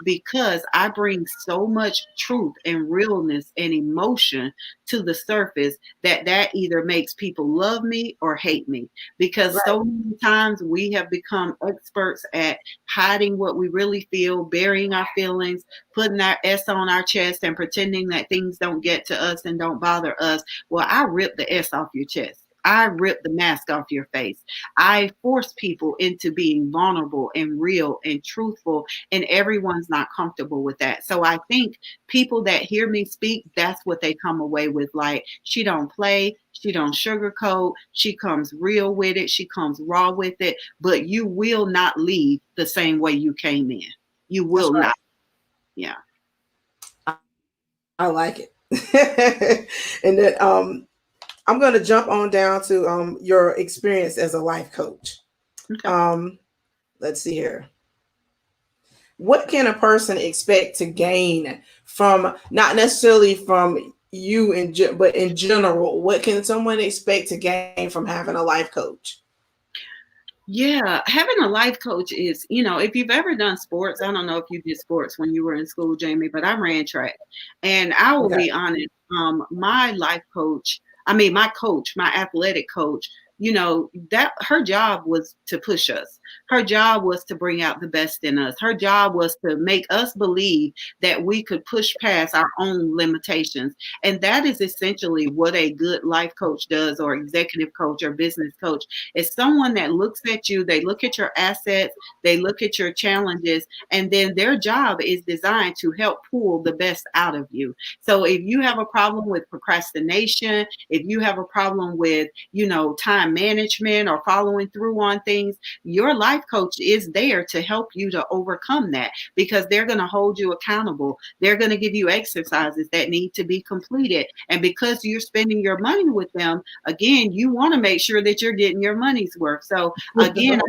because I bring so much truth and realness and emotion to the surface that either makes people love me or hate me. Because so many times we have become experts at hiding what we really feel, burying our feelings, putting our S on our chest, and pretending that things don't get to us and don't bother us. Well, I rip the S off your chest. I rip the mask off your face. I force people into being vulnerable and real and truthful, and everyone's not comfortable with that. So I think people that hear me speak, that's what they come away with. Like, she don't play, she don't sugarcoat, she comes real with it, she comes raw with it, but you will not leave the same way you came in. You will not. Yeah. I like it. And then I'm going to jump on down to your experience as a life coach. Okay. Let's see here. What can a person expect to gain from, not necessarily from you, but in general, what can someone expect to gain from having a life coach? Yeah, having a life coach is, if you've ever done sports, I don't know if you did sports when you were in school, Jamie, but I ran track. And I will be honest, my life coach, my athletic coach, that her job was to push us. Her job was to bring out the best in us. Her job was to make us believe that we could push past our own limitations. And that is essentially what a good life coach does, or executive coach or business coach. It's someone that looks at you, they look at your assets, they look at your challenges, and then their job is designed to help pull the best out of you. So if you have a problem with procrastination, if you have a problem with, time management or following through on things, your life coach is there to help you to overcome that, because they're going to hold you accountable. They're going to give you exercises that need to be completed. And because you're spending your money with them, again, you want to make sure that you're getting your money's worth. So again,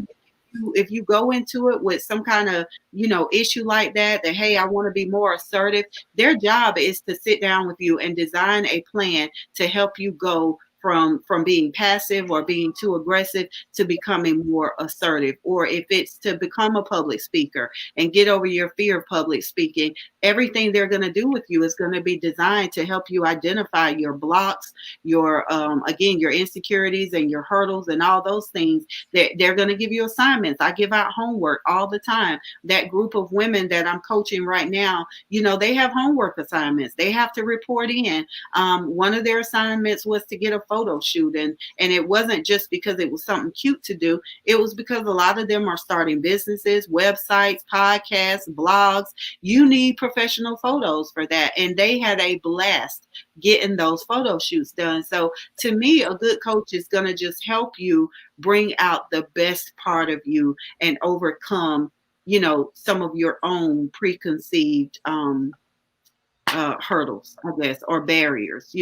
if you go into it with some kind of, issue like that, hey, I want to be more assertive, their job is to sit down with you and design a plan to help you go from being passive or being too aggressive to becoming more assertive. Or if it's to become a public speaker and get over your fear of public speaking, everything they're going to do with you is going to be designed to help you identify your blocks, your again, your insecurities and your hurdles and all those things. They're going to give you assignments. I give out homework all the time. That group of women that I'm coaching right now, they have homework assignments. They have to report in. One of their assignments was to get a photo shoot, and it wasn't just because it was something cute to do. It was because a lot of them are starting businesses, websites, podcasts, blogs. You need professional photos for that, and they had a blast getting those photo shoots done. So to me, a good coach is going to just help you bring out the best part of you and overcome some of your own preconceived hurdles, I guess, or barriers.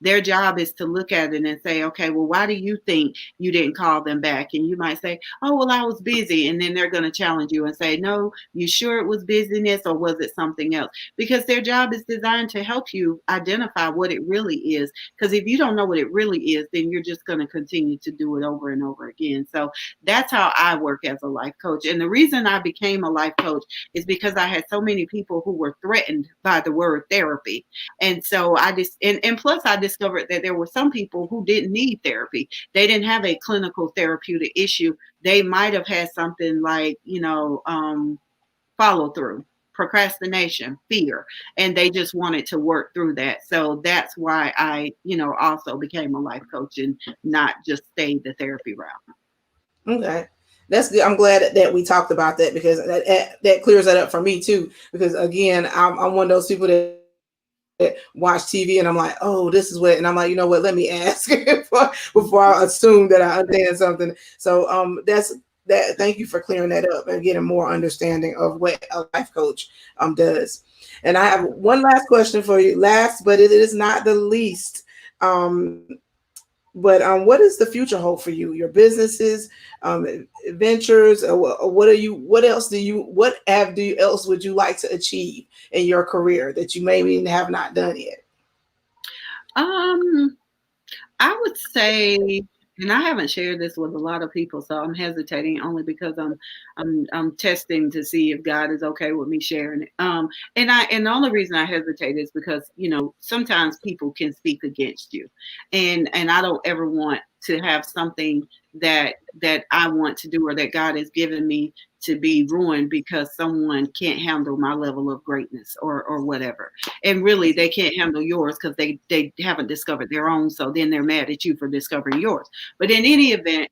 Their job is to look at it and say, okay, well, why do you think you didn't call them back? And you might say, oh, well, I was busy. And then they're going to challenge you and say, no, you sure it was busyness, or was it something else? Because their job is designed to help you identify what it really is. Because if you don't know what it really is, then you're just going to continue to do it over and over again. So that's how I work as a life coach. And the reason I became a life coach is because I had so many people who were threatened by the word therapy. And so I just, and plus I discovered that there were some people who didn't need therapy. They didn't have a clinical therapeutic issue. They might have had something like, follow through, procrastination, fear, and they just wanted to work through that. So that's why I, also became a life coach and not just stayed the therapy route. Okay. That's good. I'm glad that we talked about that, because that clears that up for me too. Because again, I'm one of those people that watch TV and I'm like, oh, this is what, and I'm like, you know what? Let me ask before I assume that I understand something. So that's that. Thank you for clearing that up and getting more understanding of what a life coach does. And I have one last question for you. Last, but it is not the least. But what does the future hold for you? Your businesses, ventures, or what else would you like to achieve in your career that you maybe have not done yet? I would say, and I haven't shared this with a lot of people, so I'm hesitating only because I'm testing to see if God is okay with me sharing it. And the only reason I hesitate is because sometimes people can speak against you, and I don't ever want to have something that I want to do or that God has given me to be ruined because someone can't handle my level of greatness or whatever. And really, they can't handle yours because they haven't discovered their own. So then they're mad at you for discovering yours. But in any event,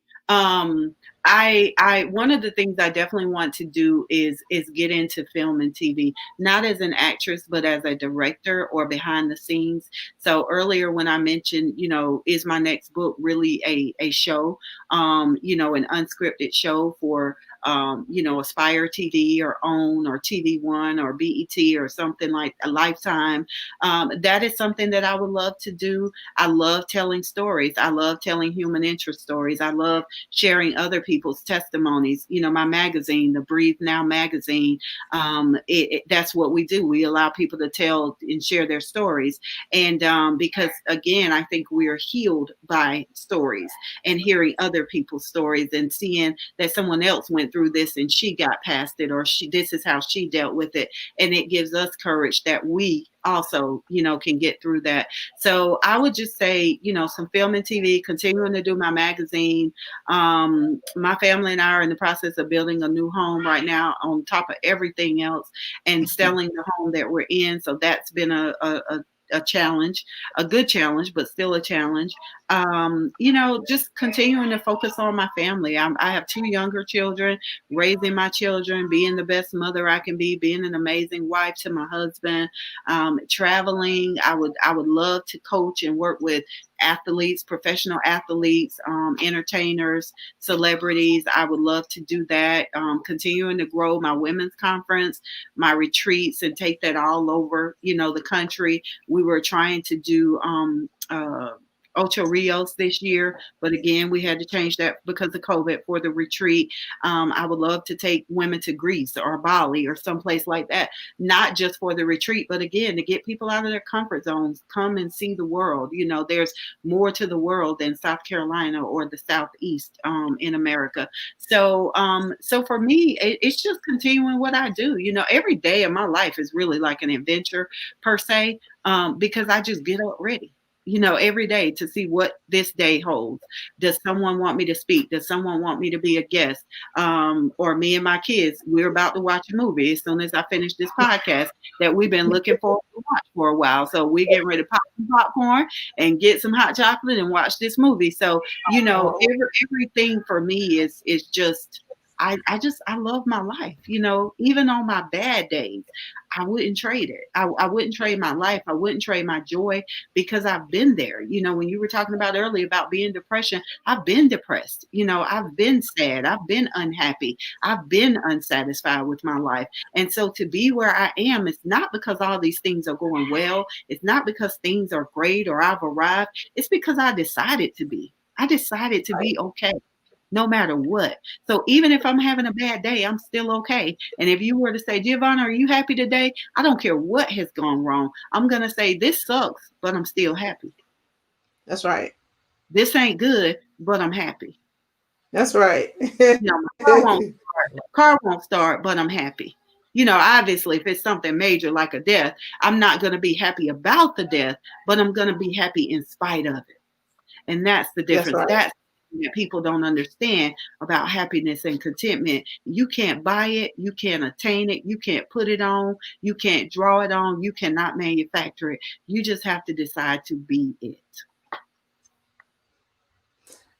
I one of the things I definitely want to do is get into film and TV, not as an actress, but as a director or behind the scenes. So earlier when I mentioned, is my next book really a show, an unscripted show for Aspire TV or OWN or TV One or BET or something like a Lifetime. That is something that I would love to do. I love telling stories. I love telling human interest stories. I love sharing other people's testimonies. My magazine, the Breathe Now magazine, that's what we do. We allow people to tell and share their stories. And because, again, I think we are healed by stories and hearing other people's stories and seeing that someone else went through this and she got past it, or this is how she dealt with it. And it gives us courage that we also, can get through that. So I would just say, some film and TV, continuing to do my magazine. My family and I are in the process of building a new home right now on top of everything else and selling the home that we're in. So that's been a challenge, a good challenge, but still a challenge. Just continuing to focus on my family. I have 2 younger children, raising my children, being the best mother I can be, being an amazing wife to my husband, traveling. I would love to coach and work with athletes, professional athletes, entertainers, celebrities. I would love to do that. Continuing to grow my women's conference, my retreats, and take that all over, the country. We were trying to do Ocho Rios this year, but again, we had to change that because of COVID for the retreat. I would love to take women to Greece or Bali or someplace like that, not just for the retreat, but again, to get people out of their comfort zones, come and see the world. There's more to the world than South Carolina or the Southeast in America. So for me, it's just continuing what I do. Every day of my life is really like an adventure per se, because I just get up ready, every day to see what this day holds. Does someone want me to speak? Does someone want me to be a guest? Or me and my kids, we're about to watch a movie as soon as I finish this podcast that we've been looking forward to watch for a while. So we're getting ready to pop some popcorn and get some hot chocolate and watch this movie. So, everything for me is just, I love my life, even on my bad days, I wouldn't trade it. I wouldn't trade my life. I wouldn't trade my joy, because I've been there. When you were talking about earlier about being depression, I've been depressed. I've been sad. I've been unhappy. I've been unsatisfied with my life. And so to be where I am, it's not because all these things are going well. It's not because things are great or I've arrived. It's because I decided to be. I decided to be okay, no matter what. So even if I'm having a bad day, I'm still okay. And if you were to say, Giovanna, are you happy today? I don't care what has gone wrong. I'm going to say, this sucks, but I'm still happy. That's right. This ain't good, but I'm happy. That's right. My car won't start, but I'm happy. Obviously, if it's something major like a death, I'm not going to be happy about the death, but I'm going to be happy in spite of it. And that's the difference. That's that people don't understand about happiness and contentment. You can't buy it. You can't attain it. You can't put it on. You can't draw it on. You cannot manufacture it. You just have to decide to be it.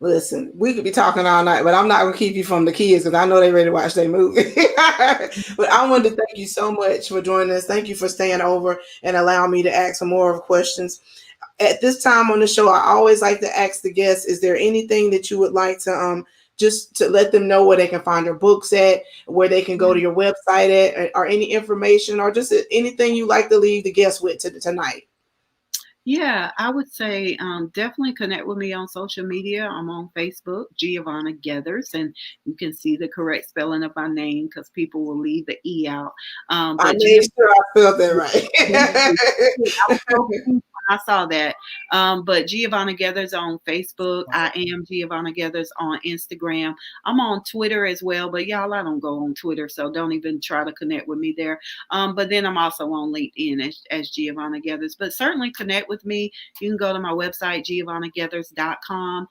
Listen, we could be talking all night, but I'm not going to keep you from the kids because I know they're ready to watch their movie. But I wanted to thank you so much for joining us. Thank you for staying over and allowing me to ask some more questions. At this time on the show, I always like to ask the guests, is there anything that you would like to just to let them know where they can find your books at, where they can go to your website at, or any information, or just anything you like to leave the guests with tonight? Yeah, I would say definitely connect with me on social media. I'm on Facebook, Giovanna Gathers, and you can see the correct spelling of my name because people will leave the E out. I made sure I spelled that right. I saw that. But Giovanna Gathers on Facebook. I am Giovanna Gathers on Instagram. I'm on Twitter as well, but y'all, I don't go on Twitter, so don't even try to connect with me there. But then I'm also on LinkedIn as Giovanna Gathers. But certainly connect with me. You can go to my website, giovannagathers.com,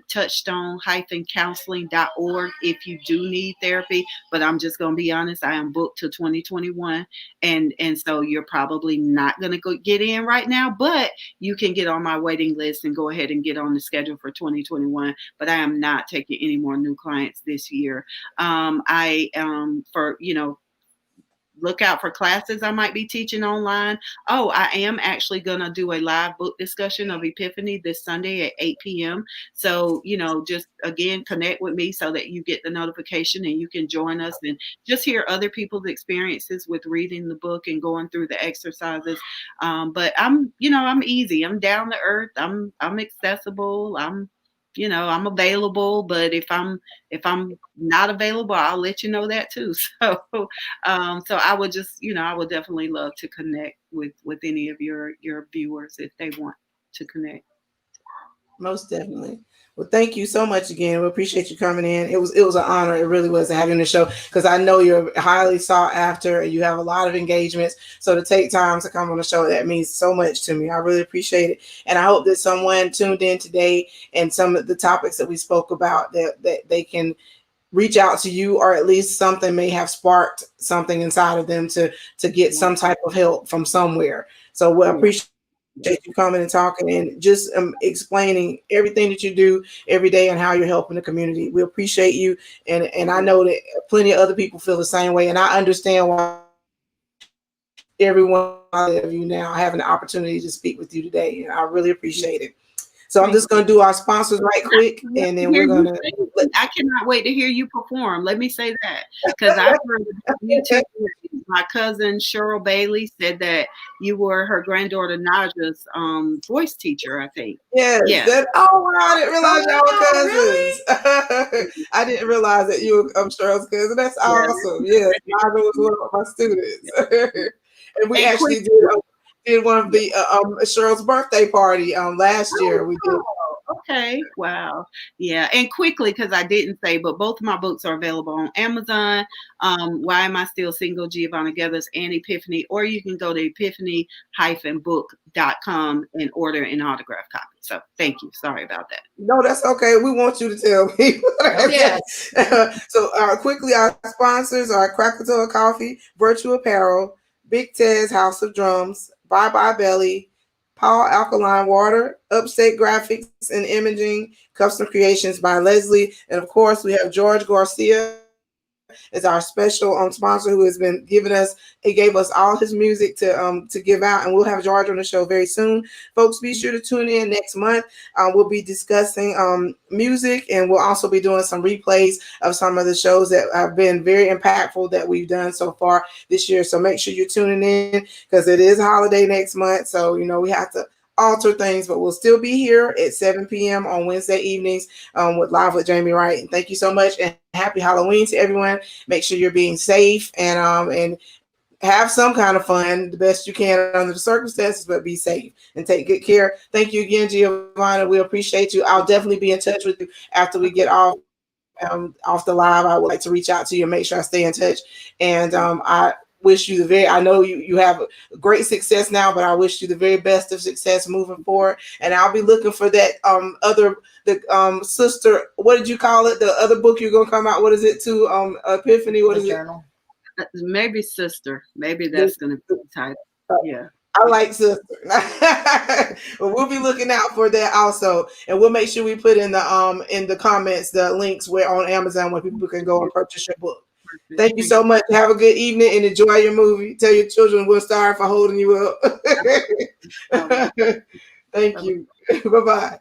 touchstone-counseling.org if you do need therapy. But I'm just going to be honest, I am booked to 2021. And so you're probably not going to get in right now, but you can get on my waiting list and go ahead and get on the schedule for 2021. But I am not taking any more new clients this year. Look out for classes I might be teaching online. Oh, I am actually going to do a live book discussion of Epiphany this Sunday at 8 p.m. So, just again, connect with me so that you get the notification and you can join us and just hear other people's experiences with reading the book and going through the exercises. But I'm easy. I'm down to earth. I'm accessible. I'm available, but if I'm not available, I'll let you know that too. So I would just, I would definitely love to connect with any of your viewers if they want to connect. Most definitely. Well, thank you so much again. We appreciate you coming in. It was an honor. It really was to have you on the show because I know you're highly sought after and you have a lot of engagements. So to take time to come on the show, that means so much to me. I really appreciate it. And I hope that someone tuned in today and some of the topics that we spoke about that they can reach out to you, or at least something may have sparked something inside of them to get some type of help from somewhere. So we appreciate you coming and talking and just explaining everything that you do every day and how you're helping the community. We appreciate you. And I know that plenty of other people feel the same way. And I understand why everyone of you now having the opportunity to speak with you today. And I really appreciate it. So I'm just going to do our sponsors right quick, and then we're going to. I cannot wait to hear you perform. Let me say that, because I've heard you too. My cousin Cheryl Bailey said that you were her granddaughter Naja's voice teacher, I think. Yes. Yeah. Oh, wow, I didn't realize y'all were cousins. Really? I didn't realize that you were Cheryl's cousin. That's awesome. Yes, Naja was one of my students. And we actually did one of the Cheryl's birthday party last year. We did. Okay. Wow. Yeah. And quickly, because I didn't say, but both of my books are available on Amazon. Why Am I Still Single? Giovanna Gathers and Epiphany, or you can go to epiphany-book.com and order an autograph copy. So thank you. Sorry about that. No, that's okay. We want you to tell me. Yes. So quickly, our sponsors are Krakatoa Coffee, Vurchoo Apparel, Big Ted's House of Drums, Bye Bye Belly, Paw Alkaline Water, Upstate Graphics and Imaging, Custom Creations by Lesley, and of course we have George Garcia is our special sponsor who has been giving us. He gave us all his music to give out, and we'll have George on the show very soon. Folks, be sure to tune in next month. We'll be discussing music, and we'll also be doing some replays of some of the shows that have been very impactful that we've done so far this year. So make sure you're tuning in, because it is holiday next month. So, we have to alter things, but we'll still be here at 7 p.m. on Wednesday evenings with Live with Jamie Wright. And thank you so much, and happy Halloween to everyone. Make sure you're being safe and have some kind of fun the best you can under the circumstances, but be safe and take good care. Thank you again, Giovanna. We appreciate you. I'll definitely be in touch with you after we get off the live. I would like to reach out to you and make sure I stay in touch. And I wish you I know you have great success now, but I wish you the very best of success moving forward. And I'll be looking for that sister, what did you call it? The other book you're gonna come out, what is it too? Epiphany, what is journal? Maybe sister. Maybe that's gonna be the title. Yeah. I like sister. But we'll be looking out for that also. And we'll make sure we put in the comments the links where on Amazon where people can go and purchase your book. Thank you so much. Have a good evening and enjoy your movie. Tell your children we're sorry for holding you up. Thank you. Bye-bye.